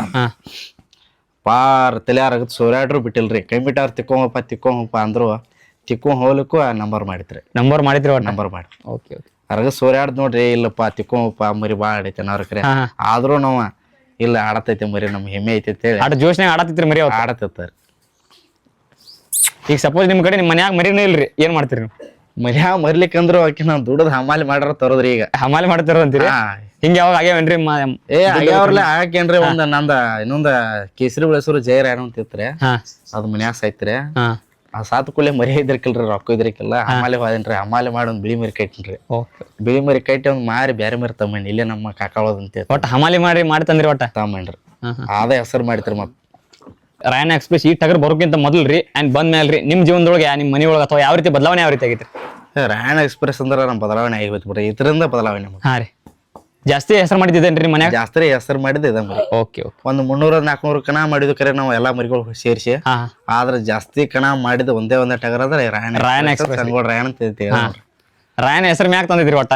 ಪಾರ್ ತಲೆಯಾರಾಗತ್ ಸೋರ್ಯಾಡ್ರು ಬಿಟ್ಟಿಲ್ರಿ. ಕೈ ಬಿಟ್ಟಾರ ತಿಕ್ಕೊಂಬಪ್ಪ ಅಂದ್ರು ತಿಕ್ಕೊಂಡ್ ಹೋಗ್ಲಿಕ್ಕೂ ನಂಬರ್ ಮಾಡಿತ್ರಿ. ನಂಬರ್ ಮಾಡಿದ್ರಿ? ನಂಬರ್ ಮಾಡಿ ಓಕೆ ಓಕೆ. ಅರ್ಗ ಸೋರ್ಯಾಡ್ ನೋಡ್ರಿ ಇಲ್ಲಪ್ಪ ತಿಕ್ಕೊಂಬಪ್ಪ ಮರಿ ಬಾಳ ಆಡೈತೆ ಅವ್ರ ಆದ್ರೂ ನಾವ ಇಲ್ಲ ಆಡತೈತಿ ಮರಿ ನಮ್ ಹೆಮ್ಮೆ ಐತಿ ಆಟ ಜೋಶ್ನಾಗ ಆಡತಿತ್ರಿ ಮರಿ? ಆಡತೈತಾರ. ಈಗ ಸಪೋಸ್ ನಿಮ್ ಕಡೆ ನಿಮ್ ಮನ್ಯಾಗ ಮರಿನೇ ಇಲ್ರಿ, ಏನ್ ಮಾಡ್ತೀರಿ ನೀವು? ಮನ್ಯಾಗ ಮರಿಲಿಕ್ಕಂದ್ರು ಆಕಿ ನಾವ್ ದುಡದ್ ಹಮಾಲಿ ಮಾಡ್ರ ತರೋದ್ರಿ. ಈಗ ಹಮಾಲಿ ಮಾಡ್ತಾರ ಅಂತೀರಿ? ಹಿಂಗ ಯಾವಾಗ ಆಗ್ಯಾವೇನ್ರಿ? ಆಗ್ಯಾವ್ರಲ್ಲ ಹಾಕೇನ್ರಿ. ಒಂದ್ ನಂದ ಇನ್ನೊಂದ ಕೇಸರಿ ಬೆಳೆಸೂರು ಜಯರಾಯಣ ಅಂತ ಇತ್ರಿ, ಅದ್ ಮನ್ಯಾಗ ಸಾಯ್ತ್ರಿ. ಆ ಸಾತ್ ಕೂಲೆ ಮರಿ ಇದ್ರಕಿಲ್ರಿ, ರೊಕ್ಕ ಇದ್ರಕಿಲ್ಲ. ಹಮಾಲಿ ಹೋದೇನ್ರಿ, ಹಮಾಲಿ ಮಾಡಿ ಒಂದ್ ಬಿಳಿ ಮರಿ ಕಟ್ಟಿನ್ರಿ. ಬಿಳಿ ಮರಿ ಕಟ್ಟಿ ಒಂದ್ ಮಾರಿ ಬ್ಯಾರೆ ಮರಿ ತಮ್ಮಣ್ಣ ಇಲ್ಲೇ ನಮ್ಮ ಕಾಕಾಳದಂತ ಒಟ್ಟ ಹಮಾಲಿ ಮಾಡಿ ತಂದ್ರಿ ಒಟ್ಟ ತಮ್ಮಣ್ರಿ. ಅದ ಹೆಸರು ಮಾಡಿತ್ರಿ. ಮತ್ ರಾಯಣ್ಣ ಎಕ್ಸ್ಪ್ರೆಸ್ ಈ ಟಗರ್ ಬರೋಕ್ಕಿಂತ ಮೊದಲ್ರಿ ಅಂಡ್ ಬಂದ ಮೇಲ್ರಿ ನಿಮ್ ಜೀವನದೊಳಗೆ ನಿಮ್ ಮನೆಯೊಳಗೆ ಅಥವಾ ಯಾವ ರೀತಿ ಬದಲಾವಣೆ ಯಾವ ರೀತಿ ಆಗೈತ್ರಿ? ರಾಯಣ್ಣ ಎಕ್ಸ್ಪ್ರೆಸ್ ಅಂದ್ರ ನಮ್ ಬದಲಾವಣೆ ಆಗಿತ್ತು ಬಿಡ್ರಿ. ಇದರಿಂದ ಬದಲಾವಣೆ. ಹಾ ರೀ. ಜಾಸ್ತಿ ಹೆಸರು ಮಾಡಿದ್ದೇನ್ರಿ ನಿಮ್ಮ ಮನ್ಯಾಗ? ಜಾಸ್ತಿ ಹೆಸರು ಮಾಡಿದ್ದೆ ಇದ ಮರಿ. Okay okay. ಒಂದ್ 300-400 ಕಣ ಮಾಡಿದ್ವಿ ಕರೆ ನಾವು ಎಲ್ಲಾ ಮರಿಗಳು ಸೇರಿಸಿ. ಆದ್ರ ಜಾಸ್ತಿ ಕಣ ಮಾಡಿದ ಒಂದೇ ಟಗರ್ ಅಂದ್ರೆ ರಾಯಣ್ಣ ಎಕ್ಸ್ಪ್ರೆಸ್ ಸಂಗೋಳ ರಾಯಣ್ಣ ಅಂತ. ರಾಯಣ್ಣ ಹೆಸರು ಮ್ಯಾಕ್ ತಂದಿದ್ರಿ ಒಟ್ಟ?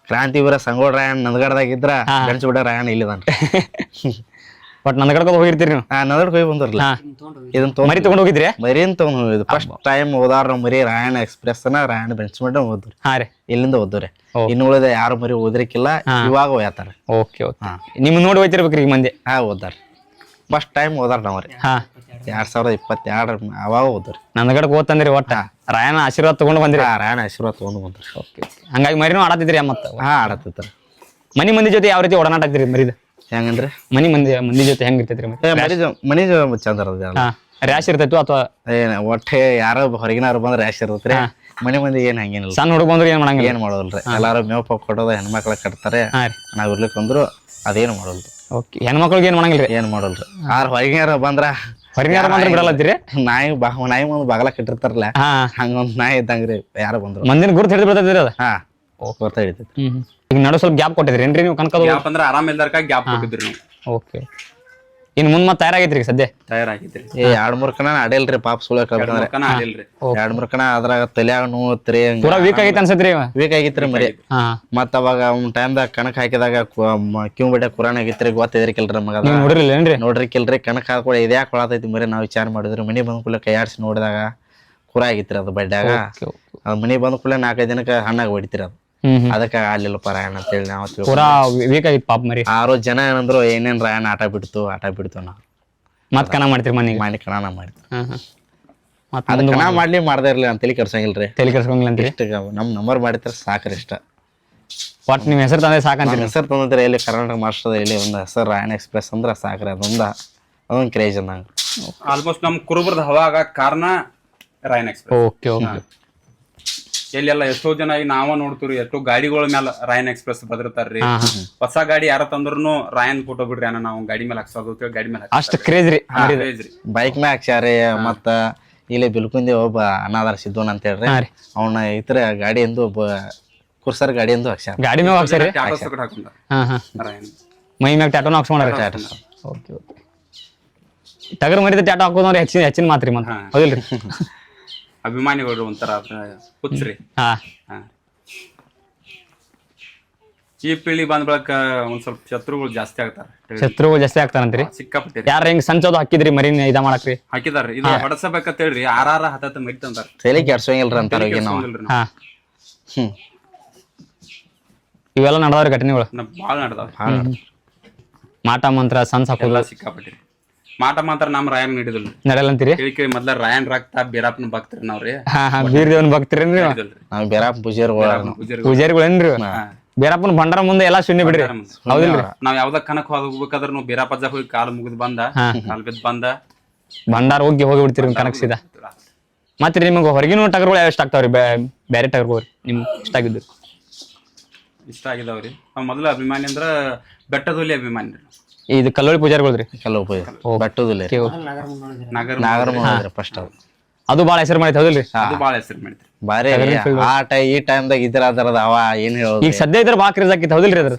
ಕ್ರಾಂತಿವೀರ ಸಂಗೋಳ ರಾಯಣ್ಣ ನಂದಗಡದಾಗಿದ್ರ ಗಣೇಶ ಬಿಡ ರಾಯಣ್ಣ ಇಲ್ಲಿದನ್ರಿ. ಬಟ್ ನಂದಗಡಕ್ಕೆ ಹೋಗಿರ್ತೀರಿ ನೀವು? ನಂದಗಡಕ್ಕೆ ಹೋಗಿ ಬಂದ್ರಲ್ಲ. ಇದನ್ನ ಮರಿ ತಗೊಂಡ್ ಹೋಗಿದ್ರಿ? ಮರಿನ್ ತಗೊಂಡ್ ಹೋಗಿದ್ವಿ. ಫಸ್ಟ್ ಟೈಮ್ ಹೋದಾರ ಮರಿ ರಾಯಣ್ಣ ಎಕ್ಸ್ಪ್ರೆಸ್ ರಾಯಣ್ಣ ಬೆಂಚ್ಮೆಂಟ್ ಹೋದ್ರಿ. ಇಲ್ಲಿಂದ ಹೋದ್ರಿ. ಇನ್ನು ಉಳಿದ ಯಾರು ಮರಿ ಓದ್ರಿಕಿಲ್ಲ, ಇವಾಗ ಹೋಗ್ತಾರ. Okay okay. ನಿಮ್ ನೋಡಿ ಹೋಯ್ತಿರ್ಬೇಕ್ರಿ ಈಗ ಮಂದಿ? ಓದಾರ. ಫಸ್ಟ್ ಟೈಮ್ ಹೋದಾರ ನಾವ್ರಿ 2022 ಅವಾಗ ಹೋದ್ರಿ. ನಂದಗಡಕ್ಕೆ ಹೋಗ್ತಂದ್ರಿ ಒಟ್ಟ ರಾಯಣ್ಣ ಆಶೀರ್ವಾದ ತಗೊಂಡ್ ಬಂದ್ರಿ? ರಾಯಣ್ಣ ಆಶೀರ್ವಾದ ತಗೊಂಡ್ ಬಂದ್ರಿ. ಓಕೆ. ಹಂಗಾಗಿ ಮರಿನೂ ಆಡತಿದ್ರಿ? ಮತ್ತ ಆಡತ್ತಿತ್ರ. ಮಂದಿ ಜೊತೆ ಯಾವ ರೀತಿ ಒಡನಾಟ ಆಗ್ತಿರಿ ಮರಿದ? ಹೆಂಗಂದ್ರೆ ಮಂದಿ ಜೊತೆ ಹೆಂಗ್ ಇರ್ತೈತ್ರಿ? ಮನಿ ಚಂದ ರ್ಯಾಶ್ ಇರ್ತೈತು ಅಥವಾ ಒಟ್ಟೆ ಯಾರೋ ಹೊರಗಿನಾರು ಬಂದ್ರೆ ರ್ಯಾಶ್ ಇರ್ತೈತ್ರಿ. ಮನಿ ಮಂದಿ ಏನ್ ಹಂಗೇನಿಲ್ಲ. ಸಣ್ಣ ಹುಡುಗ ಬಂದ್ರೆ ಏನ್ ಮಾಡಂಗಿಲ್ಲ? ಏನ್ ಮಾಡೋಲ್ರಿ. ಎಲ್ಲಾರು ಮೇವ್ ಪಾಪ್ ಕೊಟ್ಟೋದ ಹೆಣ್ಮಕ್ಳ ಕಟ್ತಾರೆ. ನಾವ್ ಇರ್ಲಿಕ್ಕೆ ಅಂದ್ರು ಅದೇನು ಮಾಡೋಲ್ರಿ. ಓಕೆ. ಹೆಣ್ಮಕ್ಳಿಗೆ ಏನ್ ಮಾಡಂಗಿಲ್ರಿ? ಏನ್ ಮಾಡೋಲ್ರಿ. ಹೊರಗಿನಾರ ಬಂದ್ರ ಬಿಡಲ್ಲತ್ತೀರಿ? ನಾಯಿ ಮುಂದ್ ಬಾಗಲ ಕಟ್ಟಿರ್ತಾರಲ್ಲ, ಹಂಗೊಂದ್ ನಾಯಿ ಇದ್ದಂಗ್ರಿ. ಯಾರು ಬಂದ್ರು ಮಂದಿನ ಗುರುತು ಹಿಡಿದು ಬಿಡ್ತೈತ್ರಿ ಅದ? ಗೊತ್ತಾ ಹಿಡಿತೈತಿ. ಈಗ ನಡು ಸ್ವಲ್ಪ ಗ್ಯಾಪ್ ಕೊಟ್ಟಿದ್ರಿ ಏನ್ರಿ ನೀವು? ಕನಕ ಗ್ಯಾಪ್ ಅಂದ್ರ ಆರಾಮ್ ಇಲ್ದಾರ್ಕ ಗ್ಯಾಪ್ ಕೊಟ್ಟಿದ್ರಿ ನೀವು. ಓಕೆ. ಇನ್ ಮುಂದ್ ಮತ್ತೆ ತಯಾರಾಗೈತ್ರಿ? ಸದ್ಯ ತಯಾರಾಗೈತ್ರಿ. 2-3 ಕಣ ಆಡಿಲ್ರಿ ಪಾಪ ಸುಳ್ಳ ಕಳ್ಕೊಂಡ್ರೆ. 2-3 ಕಣ ಅದ್ರಾಗ ತಲ್ಯಾಗ ನೋತ್ರಿ, ಪೂರಾ ವೀಕ್ ಆಗೈತೆ ಅನ್ಸತ್ರಿ? ವೀಕ್ ಆಗಿತ್ರಿ ಮರಿ. ಮತ್ತ ಅವಾಗ ಟೈಮ್ದಾಗ ಕಣಕ್ ಹಾಕಿದಾಗ ಕ್ಯೂ ಬಿಡ ಕುರಾನ್ ಆಗಿತ್ರಿ. ಗೊತ್ತಿದ್ರಿಕಿಲ್ರಿ ಮಗ? ನೋಡಿರ್ಲಿಲ್ಲೇನ್ರಿ? ನೋಡ್ರಿಕಿಲ್ರಿ. ಕಣಕ್ ಹಾಕೊಳ ಇದ್ಯಾಕೆ ಕೊಳತೈತಿ ಮರಿ ನಾವು ವಿಚಾರ ಮಾಡಿದ್ರಿ. ಮನಿ ಬಂದ್ ಕೂಡಲೇ ಕೈ ಆಡ್ಸಿ ನೋಡಿದಾಗ ಕುರ ಆಗಿತ್ರಿ ಅದು ಬಡ್ಡ್ಯಾಗ. ಅದ್ ಮನಿ ಬಂದ್ ಕೂಡಲೇ 4-5 ದಿನಕ್ಕೆ ಹಣ್ಣಾಗ ಹೊಡಿತಿರಿ ಅದು. ಅದಕ್ಕ ಆಗ್ಲಿಲ್ಲಪ್ಪ ರಾಯಣ್ಣ ಅಂತೇಳಿ ನಾವು ಪೂರಾ ವೀಕ್ ಆಗಿತ್ತು ಪಾಪ ಮರಿ. 6 ಜನ ಏನಂದ್ರು ಏನೇನ್ ರಾಯಣ್ಣ ಆಟ ಬಿಡ್ತು ನಾವು ಮತ್ ಕಣ ಮಾಡ್ತೀರಿ? ಮನೆ ಕಣ ಮಾಡ್ತೀವಿ. ಅದ್ ಕಣ ಮಾಡ್ಲಿ ಮಾಡದೇ ಇರ್ಲಿ ಅಂತ ತಲೆ ಕೆಡ್ಸಂಗಿಲ್ರಿ. ತಲೆ ಕೆಡ್ಸಂಗಿಲ್ಲ ಅಂತ ಇಷ್ಟ ನಮ್ ನಂಬರ್ ಮಾಡಿದ್ರೆ ಸಾಕ್ರಿ. ಇಷ್ಟ ಒಟ್ ನಿಮ್ ಹೆಸರು ತಂದ್ರೆ ಸಾಕಂತೀರಿ? ಹೆಸರು ತಂದ್ರೆ ಇಲ್ಲಿ ಕರ್ನಾಟಕ ಮಾಸ್ಟರ್ ಇಲ್ಲಿ ಒಂದ್ ಹೆಸರು ರಾಯಣ್ಣ ಎಕ್ಸ್ಪ್ರೆಸ್ ಅಂದ್ರ ಸಾಕ್ರಿ. ಅದೊಂದ್ ಕ್ರೇಜ್ ಅಂದಂಗ. ಆಲ್ಮೋಸ್ಟ್ ನಮ್ ಕುರುಬರದ ಹವಾಗ ಕಾರಣ ರಾಯಣ್ಣ ಎಕ್ಸ್ಪ್ರೆಸ್. Okay okay. ಎಲ್ಲೆಲ್ಲ ಎಷ್ಟೋ ಜನ ಈಗ ನಾವ ನೋಡ್ತೀವಿ, ಎಷ್ಟೋ ಗಾಡಿಗಳ ಮೇಲೆ ರಾಯನ್ ಎಕ್ಸ್ಪ್ರೆಸ್ ಬದಿರ್ತಾರ್ರಿ. ಹೊಸ ಗಾಡಿ ಯಾರ ತಂದ್ರೂ ರಾಯನ್ ಫೋಟೋ ಬಿಡ್ರಿ ಅನ್ನ ನಾವು ಗಾಡಿ ಮೇಲೆ ಹಾಕ್ಸೋದು, ಗಾಡಿ ಮೇಲೆ ಅಷ್ಟು ಕ್ರೇಜ್ ರೀ. ಬೈಕ್ ಮ್ಯಾಗ ಹಾಕ್ಸ್ಯಾರಿ. ಮತ್ತ ಇಲ್ಲಿ ಬಿಲ್ಕುಂದಿ ಒಬ್ಬ ಅನಾದಾರ ಸಿದ್ದೋನ್ ಅಂತ ಹೇಳ್ರಿ, ಅವನ ಇತರ ಗಾಡಿ ಎಂದು ಒಬ್ಬ ಕುರ್ಸರ್ ಗಾಡಿ ಎಂದು ಹಾಕ್ಸ್ಯಾರ. ಗಾಡಿ ಮ್ಯಾಗ ಹಾಕ್ಸ್ಯಾರಿ? ಮೈ ಮ್ಯಾಗ ಟ್ಯಾಟೋನ ಹಾಕ್ಸ್ಕೊಂಡ್ರಿ? Okay okay. ಟಗರ್ ಮರಿದ ಟ್ಯಾಟೋ ಹಾಕೋದ್ರೆ ಹೆಚ್ಚಿನ ಮಾತ್ರಿ ಮತ್ತೆ, ಹೌದಿಲ್ರಿ? ಅಭಿಮಾನಿಗಳು ಒಂಥರ ಹುಚ್ಚ್ರಿ. ಈ ಪೀಳಿ ಬಂದ ಬಳಿಕ ಒಂದ್ ಸ್ವಲ್ಪ ಶತ್ರುಗಳು ಜಾಸ್ತಿ ಆಗ್ತಾರಂತ್ರಿ? ಸಿಕ್ಕಾಪಟ್ಟೆ. ಯಾರ ಹಿಂಗ್ ಸಂಚೋದು ಹಾಕಿದ್ರಿ ಮರಿನ ಇದ ಮಾಡಕ್ರಿ? ಹಾಕಿದಾರ್ರಿ. ಇದು ಹೊಡಸಬೇಕಂತ ಹೇಳ್ರಿ 6 ಹತ್ತ ಮರಿ ತಂದಾರ. ತಲೆ ಕೆಡ್ಸೋಂಗಿಲ್ರಿ ಅಂತಾರ. ಇವೆಲ್ಲ ನಡೆದವ್ರಿ ಘಟನೆಗಳು? ಬಾಳ ನಡೆದಾವ. ಮಾಟ ಮಂತ್ರ ಸನ್ಸ್ ಹಾಕೋಲ್ಲ ಸಿಕ್ಕಾಪಟ್ಟಿ. ಮಾಟ ಮಾತ್ರ ನಮ್ ರಾಯನ್ ಹಿಡಿದಲ್ರಿ. ನಡೆಯಲ್ಲಂತೀರಿ? ಕೇಳಿ ಮೊದ್ಲ ರಾಯನ್ ರಕ್ತ ಬೇರಾಪ್ನ ಭಕ್ತರಿ ನಾವ್ರಿ. ಬೀರ್ದೇವನ್ ಭಕ್ತರೇನ್ರಿ? ನಾವ್ ಬೇರಾಪ್ ಪೂಜಾರಿಗಳೇನ್ರಿ? ಬೇರಪ್ಪನ ಭಂಡಾರ ಮುಂದೆ ಎಲ್ಲಾ ಶೂನ್ಯ ಬಿಡ್ರಿ, ಹೌದಿಲ್ರಿ? ನಾವ್ ಯಾವ್ದ ಕನಕ್ ಹೋಗ್ಬೇಕಾದ್ರ ನಾವು ಬೇರಪ್ಪ ಹೋಗಿ ಕಾಲ್ ಮುಗಿದ್ ಬಂದ, ಕಾಲ್ ಬಿದ್ದ ಬಂದ ಭಂಡಾರ ಹೋಗಿ ಬಿಡ್ತೀರಿ ಕನಕ್ ಸೀದಾ. ಮತ್ತೆ ನಿಮ್ಗೆ ಹೊರಗಿನ ಟಗರ್ಗಳು ಯಾವ ಇಷ್ಟ ಆಗ್ತಾವ್ರಿ? ಬೇರೆ ಟಗರ್ಗಳು ನಿಮ್ಗೆ ಇಷ್ಟ ಆಗಿದ್ದು? ಇಷ್ಟ ಆಗಿದಾವ್ರಿ ಅವ್ ಮೊದಲ ಅಭಿಮಾನಿ ಅಂದ್ರ ಬೆಟ್ಟದಲ್ಲಿ ಅಭಿಮಾನಿ ರೀ ಇದು ಕಲ್ಲೋಳಿ ಪೂಜಾರಿಗಳ್ರಿ ಕೆಲವು ಬೆಟ್ಟದಿಲ್ಲ ನಾಗರ ಫಸ್ಟ್ ಅದು ಭಾಳ ಹೆಸರು ಮಾಡೈತೆ ಹೌದಿಲ್ರಿ ಅದು ಬಾಳ ಹೆಸರು ಮಾಡಿದ್ರಿ ಬಾರಿ ಈ ಟೈಮ್ದಾಗ ಇದ್ರ ಅದರದ ಅವ ಏನ್ ಹೇಳೋದು ಈಗ ಸದ್ಯ ಇದ್ರ ಭಾಳ ಕ್ರೇಜ್ ಆಕಿತ್ತು ಹೌದಿಲ್ರಿ ಅದ್ರ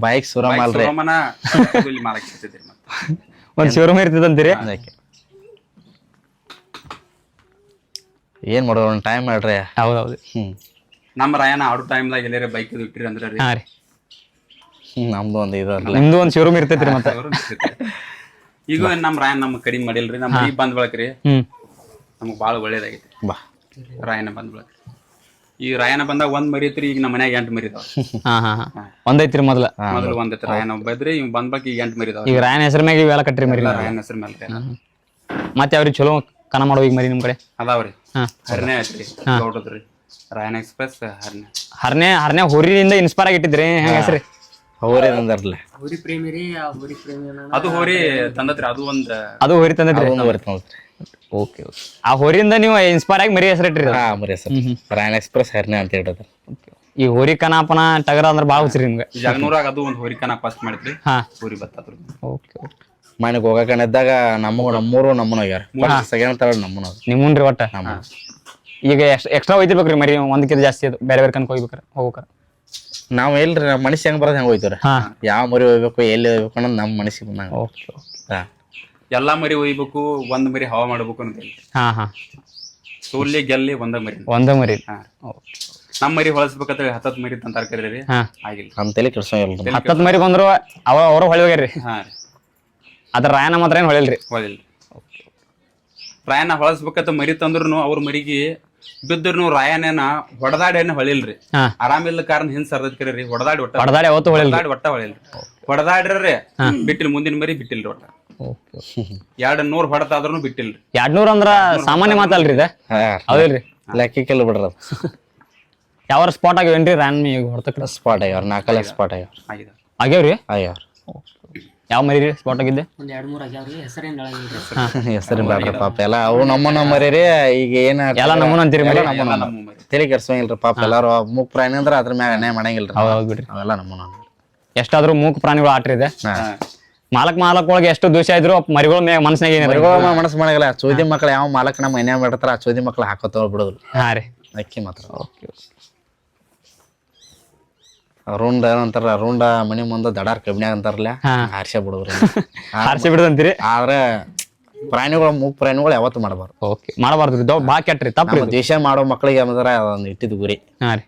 ಬೈಕ್ ಸುರಮ್ ಅಲ್ರಿ ಸೋಮನ ಬೆಟ್ಟದಲ್ಲಿ ಮಾಡಕ್ ಹಚ್ಚಿದ್ರಿ ಮತ್ತೆ ಒಂದ್ ಶಿವರೂಮ್ ಇರ್ತದಂತೀರಿ ಅದಕ್ಕೆ ಏನ್ ಮಾಡೋದು ಒಂದ್ ಟೈಮ್ ಮಾಡ್ರಿ ಹೌದೌದು ನಮ್ಮ ರಾಯನ ಆಡೋ ಟೈಮ್ದಾಗ ಎಲ್ಲಾರ ಬೈಕ್ ಇಟ್ಟಿರಿ ಅಂದ್ರೆ ರೀ ಹಾ ರೀ ನಮ್ದು ಒಂದ್ ಇದು ಅಲ್ಲ ನಿಮ್ದು ಒಂದ್ ಶಿವರೂಮ್ ಇರ್ತೈತ್ರಿ ಮತ್ತೆ ಈಗ ನಮ್ಮ ರಾಯನ್ ನಮ್ಗೆ ಕಡಿಮೆ ಮಾಡಿಲ್ರಿ ನಮ್ಮ ಈಗ ಬಂದ್ ಬಳಕ್ರಿ ನಮಗ್ ಬಾಳ ಒಳ್ಳೇದಾಗೈತಿ ಬಾ ರಾಯನ ಬಂದ್ ಬಳಕ ಈ ರಾಯನ ಬಂದಾಗ ಒಂದ್ ಮರಿ ಐತ್ರಿ ಈಗ ನಮ್ಮ ಮನ್ಯಾಗ 8 ಮರಿ ಇದಾವ ಹಾ ಒಂದೈತ್ರಿ ಮೊದಲ ಮೊದಲು ಒಂದೈತಿ ರಾಯನ ಒಬ್ಬ ಇದ್ರಿ ಇವ್ ಬಂದ್ ಬಳಕ ಈಗ 8 ಮರಿ ಇದಾವ ಈಗ ರಾಯನ ಹೆಸರ ಮ್ಯಾಗ ಇವೆಲ್ಲ ಕಟ್ರಿ ಮರಿ ರಾಯನ ಹೆಸರು ಮೇಲೆ ಮತ್ತೆ ಅವ್ರಿಗೆ ಚಲೋ ಕನ ಮಾಡೋ ಈಗ ಮರಿ ನಿಮ್ ಕಡೆ ಅದಾವ್ರಿ ಹರ್ನೆ ಐತ್ರಿ ಗೌಡದ್ರಿ ರಾಯನ ಎಕ್ಸ್ಪ್ರೆಸ್ ಹರ್ನೆ ಹರ್ನೆ ಹೋರಿಯಿಂದ ಇನ್ಸ್ಪೈರ್ ಆಗಿ ಇಟ್ಟಿದ್ರಿ ಹೆಂಗ ಹೆಸ್ರಿ ಅವರೇ ಅಂದಾರ್ಲೆ ಅದು ಹೋರಿ ತಂದತ್ರಿ ಅದು ಒಂದ್ ಅದು ಹೋರಿ ತಂದೈತ್ರಿ ಓಕೆ ಆ ಹೋರಿಯಿಂದ ನೀವು ಇನ್ಸ್ಪೈರ್ ಆಗಿ ಮರಿ ಹೆಸರು ಇಟ್ರಿ ಹಾ ಮರಿ ಸರ್ ರಾಯನ್ ಎಕ್ಸ್ಪ್ರೆಸ್ ಹರ್ನೆ ಅಂತ ಹೇಳಿದ್ರು ಈ ಹೋರಿ ಕನಾಪನ ಟಗರ ಅಂದ್ರೆ ಭಾಳ ಹುಚ್ರಿ ನಿಮ್ಗೆ ಜಗನೂರಾಗ ಅದು ಒಂದ್ ಹೋರಿಕನ ಫಸ್ಟ್ ಮಾಡಿದ್ರಿ ಹಾ ಹೋರಿ ಬತ್ತದ್ರು ಓಕೆ ಮನೆಗೆ ಹೋಗಕಣಿದ್ದಾಗ ನಮ್ಮೂರು ನಮ್ಮನ ಹೋಗ್ಯಾರ ಸೆಕೆಂಡ್ ತರ್ಡ್ ನಮ್ಮನ ನಿಮ್ಮನ್ರಿ ಒಟ್ಟ ನಮ್ಮ ಈಗ ಎಕ್ಸ್ಟ್ರಾ ಒಯ್ತಿರ್ಬೇಕ್ರಿ ಮರಿ ಒಂದಕ್ಕಿಂತ ಜಾಸ್ತಿ ಅದು ಬೇರೆ ಬೇರೆ ಕನ್ಕ ಹೋಗ್ಬೇಕಾರ ನಾವ್ ಎಲ್ರಿ ನಮ್ಮ ಮನಸ್ಸು ಹೆಂಗ್ ಬರೋದು ಹೆಂಗ್ ಹೋಯ್ತಾರ ಯಾವ ಮರಿ ಹೋಗ್ಬೇಕು ಎಲ್ಲಿ ಹೋಗ್ಬೇಕು ಅನ್ನೋದು ನಮ್ಮ ಮನಸ್ಸಿಗೆ ಬಂದಂಗ ಓಕೆ ಹಾ ಎಲ್ಲಾ ಮರಿ ಒಯ್ಬೇಕು ಒಂದ್ ಮರಿ ಹವಾ ಮಾಡ್ಬೇಕು ಅಂತ ಹಾ ಸೋಲಿ ಗೆಲ್ಲಿ ಒಂದ ಮರಿ ಹಾ ನಮ್ ಮರಿ ಹೊಳಸ್ಬೇಕಂತ 10 ಮರಿ ತಂತಾರ ಕರೀರಿ ಆಗಿಲ್ಲ ನಮ್ಮ ತಲೆ ಕೆಲಸ ಇಲ್ಲ 10 ಮರಿ ಬಂದ್ರು ಅವ್ರ ಹೊಳಿ ಹೋಗ್ಯಾರ್ರಿ ಹಾ ಅದ್ರ ರಾಯನ ಮಾತ್ರ ಏನ್ ಹೊಳಿಲ್ರಿ ಹೊಳಿಲ್ರಿ ರಾಯನ ಹೊಳಸ್ಬೇಕಂತ ಮರಿ ತಂದ್ರು ಅವ್ರ ಮರಿಗೆ ಬಿದ್ದರು ರಾಯನೇನ ಹೊಡೆದಾಡೇನ ಹೊಳಿಲ್ರಿ ಆರಾಮಿಲ್ಲ ಕಾರಣ ಹಿಂದ್ ಸರ್ದದ್ ಕರೀರಿ ಹೊಡೆದಾಡಿ ಯಾವತ್ತು ಒಟ್ಟ ಹೊಳಿಲ್ರಿ ಹೊಡೆದಾಡ್ರಿ ಬಿಟ್ಟಿಲ್ ಮುಂದಿನ ಮರಿ ಬಿಟ್ಟಿಲ್ರಿ ಒಟ್ಟ 200 ಹೊಡೆತಾದ್ರೂ ಬಿಟ್ಟಿಲ್ರಿ 200 ಅಂದ್ರ ಸಾಮಾನ್ಯ ಮಾತಲ್ರಿ ಇದ ಹೌದಿಲ್ರಿ ಲೆಕ್ಕಕ್ಕೆಲ್ಲ ಬಿಡ್ರ ಯಾವ ಸ್ಪಾಟ್ ಆಗ್ಯಾವೇನ್ರಿ ರಾಯನ್ ಹೊಡ್ತಕ್ಕ ಸ್ಪಾಟ್ ಆಗ್ಯಾವ 4 ಸ್ಪಾಟ್ ಆಗ್ಯಾವ್ರಿ ಆಗ್ಯಾವ್ರ ಯಾವ ಮರಿ ಸ್ಪಾಟ್ ಆಗಿದ್ದೆ ಹೆಸರು ಬೇಡ್ರಿ ಪಾಪ ಎಲ್ಲ ಅವು ನಮ್ಮನ್ನ ಮರೀರಿ ಈಗ ಏನ ಎಲ್ಲ ನಮ್ಮನ್ನ ಅಂತೀರಿ ತಲೆ ಕೆಡ್ಸಂಗಿಲ್ರಿ ಪಾಪ ಎಲ್ಲಾರು ಮೂಕ್ ಪ್ರಾಣಿ ಅಂದ್ರ ಅದ್ರ ಮ್ಯಾಗ ಅನ್ಯಾಯ ಮಾಡಂಗಿಲ್ರಿ ಹೌದು ಬಿಡ್ರಿ ಅವೆಲ್ಲ ನಮ್ಮನ್ನ ಎಷ್ಟಾದ್ರೂ ಮೂಕ್ ಪ್ರಾಣಿಗಳು ಆಟ್ರಿದೆ ಮಾಲಕ್ ಒಳಗೆ ಎಷ್ಟು ದೋಷ ಇದ್ರು ಮರಿಗಳ ಮನಸ್ನಾಗ ಏನಿಲ್ಲ ಮನಸ್ಸು ಮಾಡಂಗಿಲ್ಲ ಚೋದಿ ಮಕ್ಳು ಯಾವ ಮಾಲಕ್ ನಮ್ಮ ಮನ್ಯಾಗ ಬಿಡ್ತಾರ ಆ ಚೋದಿ ಮಕ್ಳು ಹಾಕೋತ ಬಿಡೋದು ಹಾ ರೀ ಅಕ್ಕಿ ಮಾತ್ರ ರೂಂಡ ಏನಂತಾರ ರೂಂಡ ಮನಿ ಮುಂದೆ ದಡಾರ್ ಕಬ್ಬಿನ್ಯಾಗ ಅಂತಾರಲ್ಲ ಹಾರ್ಸೆ ಬಿಡುದ್ರಿ ಹಾರ್ಸಿ ಬಿಡದಂತೀರಿ ಆದ್ರೆ ಪ್ರಾಣಿಗಳು ಮೂಕ್ ಪ್ರಾಣಿಗಳು ಯಾವತ್ತು ಮಾಡಬಾರ್ದು ಓಕೆ ಮಾಡಬಾರ್ದ್ರಿ ಬಾ ಕೆಟ್ರಿ ತಪ್ಪ್ರಿ ದೇಶ ಮಾಡೋ ಮಕ್ಳಿಗೆ ಯಾವ್ದಾರ ಅದೊಂದು ಇಟ್ಟಿದ್ ಗುರಿ ಹಾ ರೀ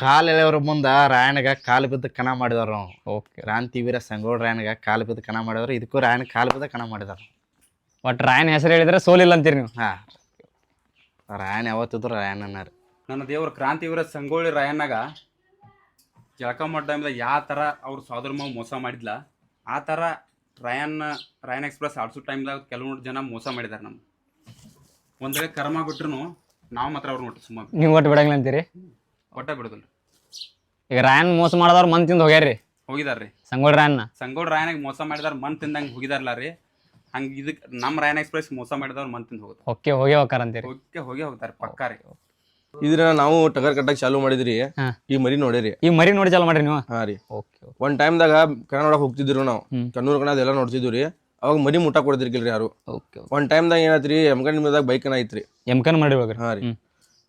ಕಾಲ್ ಎಳೆಯವ್ರ ಮುಂದ ರಾಯಣಗ ಕಾಲು ಬಿದ್ದು ಕಣ ಮಾಡಿದವ್ರು ನಾವು ಓಕೆ ಕ್ರಾಂತಿವೀರ ಸಂಗೊಳ್ಳ ರಾಯಣಗ ಕಾಲು ಬಿದ್ದು ಕಣ ಮಾಡಿದವ್ರು ಇದಕ್ಕೂ ರಾಯಣ ಕಾಲು ಬಿದ್ದ ಕಣ ಮಾಡಿದಾರ ಒಟ್ ರಾಯನ ಹೆಸರು ಹೇಳಿದ್ರೆ ಸೋಲಿಲ್ಲ ಅಂತೀರಿ ನೀವು ಹಾ ರಾಯಣ ಯಾವತ್ತಿದ್ರು ರಾಯಣ ರೀ ನನ್ನ ದೇವ್ರ ಕ್ರಾಂತಿವೀರ ಸಂಗೊಳ್ಳಿ ರಾಯಣ್ಣಗ ಜಳಕ ಮಾಡೋ ಟೈಮ್ದಾಗ ಯಾವ ಥರ ಅವ್ರ ಸೋದರ ಮಾವ ಮೋಸ ಮಾಡಿದ್ಲ ಆ ಥರ ರಾಯನ್ ಎಕ್ಸ್ಪ್ರೆಸ್ ಆಡ್ಸೋ ಟೈಮ್ದಾಗ ಕೆಲವೊಂದು ಜನ ಮೋಸ ಮಾಡಿದಾರೆ ನಮ್ಗೆ ಒಂದ್ ವೇಳೆ ಕರ್ಮ ಬಿಟ್ರು ನಾವು ಮಾತ್ರ ಅವ್ರನ್ನ ಒಟ್ಟು ಸುಮ್ಮ ನೀವು ಒಟ್ಟು ಬಿಡಂಗಿಲ್ಲ ಅಂತೀರಿ ಒಟ್ಟ ಬಿಡೋದಿಲ್ಲ ಈಗ ರಾಯನ್ ಮೋಸ ಮಾಡದವ್ರು ಮನ್ ತಿಂದು ಹೋಗ್ಯಾರ್ರಿ ಹೋಗಿದಾರ್ರಿ ಸಂಗೊಳ್ಳ ರಾಯನಾಗ ಮೋಸ ಮಾಡಿದಾರ ಮನ್ ತಿಂದಂಗೆ ಹೋಗಿದಾರಲ್ಲ ರೀ ಹಂಗೆ ಇದಕ್ಕೆ ನಮ್ಮ ರಾಯನ್ ಎಕ್ಸ್ಪ್ರೆಸ್ ಮೋಸ ಮಾಡಿದವ್ರು ಮನ್ ತಿಂದು ಹೋಗೋದು ಓಕೆ ಹೋಗಿ ಹೋಗ್ತಾರ ಅಂತೀರಿ ಹೋಗಿ ಹೋಗ್ತಾರೆ ಪಕ್ಕಾ ರೀ ಇದ್ರ ನಾವು ಟಗರ್ ಕಟ್ಟಕ್ ಚಾಲು ಮಾಡಿದ್ರಿ ಈ ಮರಿ ನೋಡಿರಿ ಈ ಮರಿ ನೋಡಿ ಚಾಲು ಮಾಡ್ರಿ ನೀವು ಹಾ ರೀ ಓಕೆ ಒಂದ್ ಟೈಮ್ದಾಗ ಕಣ ನೋಡಕ್ ಹೋಗ್ತಿದ್ರು ನಾವು ಕಣ್ಣೂರ್ ಕಣ ಅದೆಲ್ಲ ನೋಡ್ತಿದ್ವಿ ರೀ ಅವಾಗ ಮರಿ ಮುಟ್ಟ ಕೊಡ್ತಿರ್ಕಿಲ್ರಿ ಯಾರು ಒಂದ್ ಟೈಮ್ದಾಗ ಏನಾಯ್ತ್ರಿ ಎಮ್ಕಂಡ್ ನಿಮ್ಮದಾಗ ಬೈಕ್ ಐತ್ರಿ ಎಮ್ಕನ್ ಮಾಡಿ ಹೋಗ್ರಿ ಹಾ ರೀ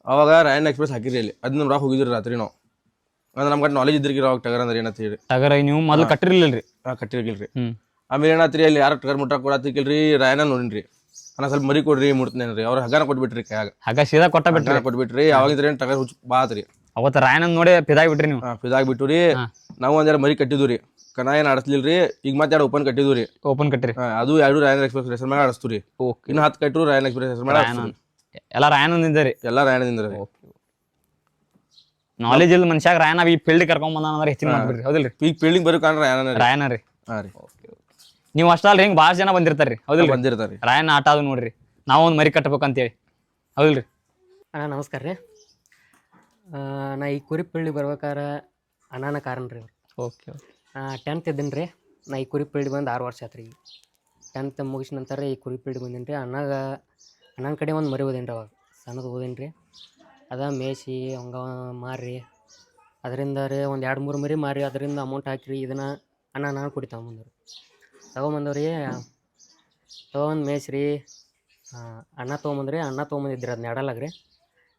ಅವಾಗ ರಾಯನ್ ಎಕ್ಸ್ಪ್ರೆಸ್ ಹಾಕಿರಿ ಅಲ್ಲಿ ಅದನ್ನ ನೋಡಕ್ ಹೋಗಿದ್ರಿ ರಾತ್ರಿ ನಾವು ಅಂದ್ರೆ ನಮ್ಗೆ ನಾಲೆಜ್ ಇದ್ರಿ ಅವಾಗ ಟಗರ್ ಅಂದ್ರೆ ಏನಂತ ಹೇಳಿ ಟಗರ್ ನೀವು ಮೊದ್ಲು ಕಟ್ಟಿರ್ಲಿಲ್ರಿ ಕಟ್ಟಿರ್ಕಿಲ್ರಿ ಆಮೇಲೆ ಏನಾತ್ರಿ ಅಲ್ಲಿ ಯಾರು ಟಗರ್ ಮುಟ್ಟ ಕೊಡತ್ತಿರ್ಕಿಲ್ರಿ ರಾಯನ ನೋಡಿನ್ರಿ ಅಣ್ಣ ಸ್ವಲ್ಪ ಮರಿ ಕೊಡ್ರಿ ಮುಡ್ತೇನ್ರಿ ಅವ್ರ ಹಗ್ಗನ ಕೊಟ್ಬಿಟ್ರಿ ಕೈಯಾಗ ಹಗ್ಗ ಸೀದಾ ಕೊಟ್ಬಿಟ್ರಿ ಅವಾಗಿದ್ರೆ ಟಗರ್ ಹುಚ್ಚ ಬಾತ್ರಿ ಅವತ್ತು ರಾಯನ ನೋಡಿ ಫಿದಾಗ್ಬಿಟ್ರಿ ನೀವು ಫಿದಾಗ್ಬಿಟ್ಟು ರೀ ನಾವು ಒಂದ್ ಮರಿ ಕಟ್ಟಿದ್ವಿ ರೀ ಕಣ ಏನ್ ಆಡಿಸ್ಲಿಲ್ರಿ ಈಗ ಮತ್ತೆ ಎರಡು ಓಪನ್ ಕಟ್ಟಿದ್ವಿ ರೀ ಓಪನ್ ಕಟ್ಟಿರಿ ಅದು 2 ರಾಯನ್ ಎಕ್ಸ್ಪ್ರೆಸ್ ಹೆಸರು ಮೇಲೆ ಆಡಿಸ್ತು ರೀ ಇನ್ನು 10 ಕಟ್ಟರು ರಾಯನ್ ಎಕ್ಸ್ಪ್ರೆಸ್ ಹೆಸರು ಮೇಲೆ ಎಲ್ಲ ರಾಯನದಿಂದ ರೀ ಎಲ್ಲ ರಾಯನದಿಂದ ರೀ ನಾಲೆಜ್ ಇಲ್ಲ ಮನುಷ್ಯಾಗ ರಾಯನ ಈ ಫೀಲ್ಡ್ ಕರ್ಕೊಂಡ್ ಬಂದ ಅಂದ್ರೆ ಹೆಚ್ಚಿನ ಮಾಡ್ಬಿಡ್ರಿ ಹೌದಿಲ್ರಿ ಈಗ ಫೀಲ್ಡಿಂಗ್ ಬರೋ ಕಾರಣ ರಾಯನ ರೀ ಹಾ ರೀ ನೀವು ಅಷ್ಟಲ್ರಿ ಹಿಂಗ್ ಭಾಳ ಜನ ಬಂದಿರ್ತಾರ್ರಿ ಹೌದಿಲ್ಲ ಬಂದಿರ್ತಾರ್ರಿ ರಾಯನ ಆಟ ಅದು ನೋಡ್ರಿ ನಾವು ಒಂದು ಮರಿ ಕಟ್ಬೇಕಂತೇಳಿ ಹೌದಿಲ್ರಿ ಅಣ್ಣ ನಮಸ್ಕಾರ ರೀ ನಾ ಈ ಕುರಿ ಪೀಳ್ಳಿ ಬರ್ಬೇಕಾರೆ ಅಣ್ಣನ ಕಾರಣ ರೀ ಓಕೆ 10th ಇದ್ದೀನಿ ರೀ ನಾ ಈ ಕುರಿ ಪೀಳ್ಳಿ ಬಂದು 6 ವರ್ಷ ಆಯ್ತು ರೀ 10th ಮುಗಿದ ನಂತರ ಈ ಕುರಿ ಪೀಳ್ಳಿ ಬಂದೀನಿ ರೀ ಅಣ್ಣನ ಕಡೆ ಒಂದು ಮರಿ ಓದೇನಿ ರೀ ಅವಾಗ ಸಣ್ಣದು ಓದೇನಿ ರೀ ಅದ ಮೇಯಿಸಿ ಹಂಗ ಮಾರಿ ಅದರಿಂದ ರೀ ಒಂದು 2-3 ಮರಿ ಮಾರಿ ಅದರಿಂದ ಅಮೌಂಟ್ ಹಾಕಿರಿ ಇದನ್ನು ಅಣ್ಣ ನಾನು ಕುಡಿ ತಗೊಂಬಂದವ್ರಿ ತೊಗೊಂಬಂದು ಮೇಯ್ಸ್ರಿ ಅಣ್ಣ ತೊಗೊಂಬಂದ್ರಿ ಅಣ್ಣ ತೊಗೊಂಬಂದಿದ್ರಿ ಅದನ್ನ ಎಡಲಾಗ ರೀ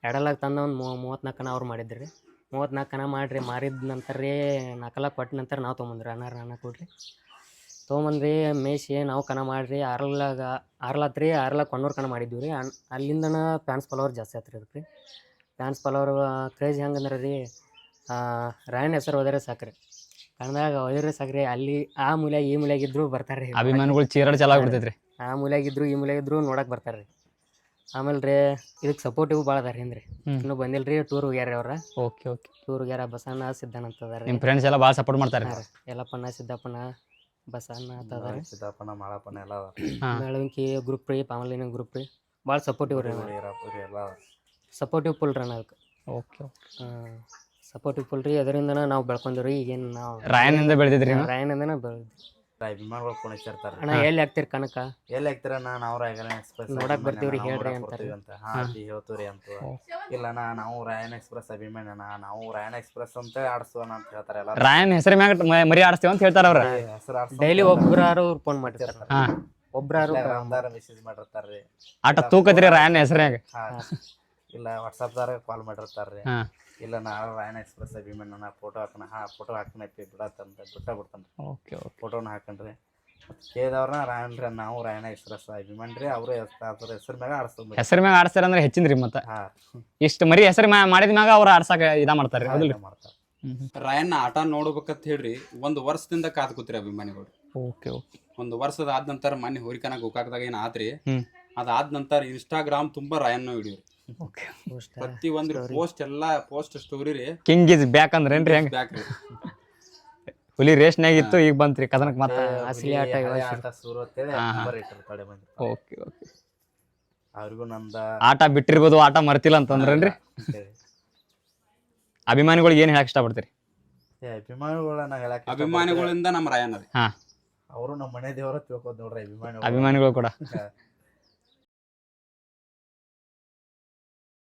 ಎಡಲಾಗ ತಂದು ಒಂದು 34 ಕಣ ಅವ್ರು ಮಾಡಿದ್ರಿ ರೀ 34 ಕಣ ಮಾಡಿರಿ ಮಾರಿದ ನಂತರ ರೀ 4 ಕೊಟ್ಟ ನಂತರ ನಾವು ತೊಗೊಂಬಂದ್ರಿ ಅಣ್ಣ ಕೊಡ್ರಿ ತೊಗೊಂಬಂದ್ರಿ ಮೇಯ್ಸಿ ನಾವು ಕಣ ಮಾಡಿರಿ ಆರ್ಲಾತ್ರಿ ಕೊನ್ನೂರು ಕಣ ಮಾಡಿದ್ವಿ ರೀ ಅಲ್ಲಿಂದನ ಫ್ಯಾನ್ಸ್ ಫಾಲೋವರ್ ಜಾಸ್ತಿ ಆತ್ರಿ ಅದಕ್ಕೆ ರೀ ಫ್ಯಾನ್ಸ್ ಫಾಲೋವರ್ ಕ್ರೇಜ್ ಹೆಂಗಂದ್ರೆ ರೀ ರಾಯಣ್ಣ ಹೆಸರು ಹೋದರೆ ಸಾಕ್ರಿ ಕನ್ನಡದಾಗ ಹೋದ್ರೆ ಸಾಕ್ರಿ ಅಲ್ಲಿ ಆ ಮೂಲೆಯಾಗ ಈ ಮೂಲೆಯಾಗಿದ್ರು ಬರ್ತಾರೆ ರೀ ಅಭಿಮಾನಿಗಳು ಚೀರಾಡ್ ಚಾಲು ಆಗ್ಬಿಡ್ತೈತ್ರಿ. ಆ ಮೂಲೆಯಾಗಿದ್ರು ಈ ಮೂಲೆಯಾಗಿದ್ರು ನೋಡಕ್ಕೆ ಬರ್ತಾರೆ ರೀ ಆಮೇಲೆ ರೀ ಇದಕ್ಕೆ ಸಪೋರ್ಟಿವ್ ಭಾಳ ಅದಾರ ರೀ ಇನ್ನೂ ಬಂದಿಲ್ಲ ರೀ ಟೂರ್ ಹೋಗ್ಯಾರ ಅವ್ರ ಓಕೆ ಓಕೆ ಟೂರ್ ಹೋಗ್ಯಾರ ಬಸಣ್ಣ ಸಿದ್ದಣ್ಣ ಅಂತ ಅದಾರ ನಿಮ್ಮ ಫ್ರೆಂಡ್ಸ್ ಎಲ್ಲ ಭಾಳ ಸಪೋರ್ಟ್ ಮಾಡ್ತಾರೆ. ಯಲ್ಲಪ್ಪಣ್ಣ ಸಿದ್ದಪ್ಪಣ್ಣ ಬಸಣ್ಣ ಅಂತ ಅದಾರ ಸಿದ್ದಪ್ಪನ ಮಾಳಪ್ಪನ ಎಲ್ಲ ಬೆಳವಂಕಿ ಗ್ರೂಪ್ ರೀ ಪಾಮಲಿನ ಗ್ರೂಪ್ ರೀ ಭಾಳ ಸಪೋರ್ಟಿವ್ ರೀ ಎಲ್ಲ ಸಪೋರ್ಟಿವ್ ಫುಲ್ ರೀ ಅದಕ್ಕೆ ಓಕೆ ಸಪೋರ್ಟಿವ್ ಫುಲ್ ರೀ ಅದರಿಂದನ ನಾವು ಬೆಳ್ಕೊಂಡ್ರಿ ಈಗೇನು ನಾವು ರಾಯನಿಂದ ಬೆಳೆದಿದ್ರಿ ರಾಯನಂದನ ಬೆಳೆದ್ವಿ ಅಭಿಮಾನಿಗಳು ಕುಣಿಸಿರ್ತಾರೆ. ಅಣ್ಣ ಎಲ್ಲಿ ಹಾಕ್ತೀರಿ ಕನಕ ಎಲ್ಲಿ ಹಾಕ್ತೀರ ನಾವು ರಾಯನ ಎಕ್ಸ್ಪ್ರೆಸ್ ನೋಡಕ್ ಬರ್ತೀವ್ರಿ ಹೇಳ್ರಿ ಅಂತಾರೆ ಅಂತ ಹೇಳ್ತೀವ್ರಿ ಅಂತ ಇಲ್ಲ ನಾವು ರಾಯನ ಎಕ್ಸ್ಪ್ರೆಸ್ ಅಭಿಮಾನಿ ನಾವು ರಾಯನ ಎಕ್ಸ್ಪ್ರೆಸ್ ಅಂತ ಆಡಿಸೋಣ ಅಂತ ಹೇಳ್ತಾರೆ ಎಲ್ಲ. ರಾಯನ್ ಹೆಸರು ಮ್ಯಾಗ ಮರಿ ಆಡಿಸ್ತೇವೆ ಅಂತ ಹೇಳ್ತಾರ ಅವ್ರ. ಹೆಸರು ಡೈಲಿ ಒಬ್ರಾರು ಫೋನ್ ಮಾಡಿರ್ತಾರೆ ಒಬ್ರಾರು ಮೆಸೇಜ್ ಮಾಡಿರ್ತಾರ್ರಿ ಆಟ ತೂಕತ್ರಿ ರಾಯನ್ ಹೆಸರ್ಯಾಗ. ಇಲ್ಲ ವಾಟ್ಸಪ್ದಾರ ಕಾಲ್ ಮಾಡಿರ್ತಾರ್ರಿ ಇಲ್ಲ ನಾವು ರಾಯನ ಎಕ್ಸ್ಪ್ರೆಸ್ ಅಭಿಮಾನ ಫೋಟೋ ಹಾಕೋಣ ಫೋಟೋ ಹಾಕೋಣೈತಿ ಬಿಡತ್ತಂತ ಬಿಡ್ತಾನೆ ಓಕೆ ಓಕೆ ಫೋಟೋನ ಹಾಕೊಂಡ್ರಿ ಕೇಳಿದವ್ರನ್ನ ರಾಯನ್ರಿ ನಾವು ರಾಯನ ಎಕ್ಸ್ಪ್ರೆಸ್ ಅಭಿಮಾನಿ ರೀ ಅವರು ಹೆಸರು ಮ್ಯಾಗ ಆಡಿಸ್ತಾರೆ. ಹೆಸರು ಮ್ಯಾಗ ಆಡಿಸ್ತಾರ ಅಂದ್ರೆ ಹೆಚ್ಚಿನ್ರಿ ಮತ್ತೆ ಇಷ್ಟು ಮರಿ ಹೆಸರು ಮಾಡಿದ ಮ್ಯಾಗ ಅವ್ರು ಆಡ್ಸಾಕ ಇದ ಮಾಡ್ತಾರ್ರಿ ಹೌದಿಲ್ರಿ. ಮಾಡ್ತಾರೆ. ರಾಯಣ್ಣ ಆಟ ನೋಡ್ಬೇಕಂತ ಹೇಳ್ರಿ 1 ವರ್ಷದಿಂದ ಕಾದ್ ಕೂತ್ರಿ ಅಭಿಮಾನಿಗಳು. ಓಕೆ ಓಕೆ 1 ವರ್ಷದ ಆದ ನಂತರ ಮೊನ್ನೆ ಹೋರಿಕನ ಗೋಕಾಕದಾಗ ಏನ್ ಆತ್ರಿ ಅದಾದ ನಂತರ ಇನ್ಸ್ಟಾಗ್ರಾಮ್ ತುಂಬಾ ರಾಯಣ್ಣ ವಿಡಿಯೋ ರೀ ಓಕೆ ಪ್ರತಿ ಒಂದು ಪೋಸ್ಟ್ ಎಲ್ಲಾ ಪೋಸ್ಟ್ ಸ್ಟೋರಿ ರೀ ಕಿಂಗ್ ಇಸ್ ಬ್ಯಾಕ್ ಅಂದ್ರೇನ್ರಿ ಹೆಂಗ ಬ್ಯಾಕ್ ರೀ ಹುಲಿ ರೇಷ್ನ್ಯಾಗ ಇತ್ತು ಈಗ ಬಂತ್ರಿ ಕದನಕ್ ಮತ್ತೆ ಅಸಲಿ ಆಟ ಆಟ ಶುರು ಅಂತೇಳಿ ನಂಬರ್ ಇಟ್ಟಿರ್ತಾಳೆ ಮಂದಿ ಓಕೆ ಓಕೆ ಅವ್ರಿಗೂ ನಂದ ಆಟ ಬಿಟ್ಟಿರ್ಬೋದು ಆಟ ಮರ್ತಿಲ್ಲ ಅಂತಂದ್ರೇನ್ರಿ. ಅಭಿಮಾನಿಗಳಿಗೆ ಏನ್ ಹೇಳಕ್ ಇಷ್ಟಪಡ್ತೀರಿ? ಅಭಿಮಾನಿಗಳನ್ನ ಹೇಳಕ್ ಅಭಿಮಾನಿಗಳಿಂದ ನಮ್ಮ ರಾಯಣ್ಣ ರೀ ಹಾ ಅವರು ನಮ್ಮ ಮನೆ ದೇವರ ತಿಳ್ಕೊದ್ ನೋಡ್ರಿ ಅಭಿಮಾನಿಗಳು ಕೂಡ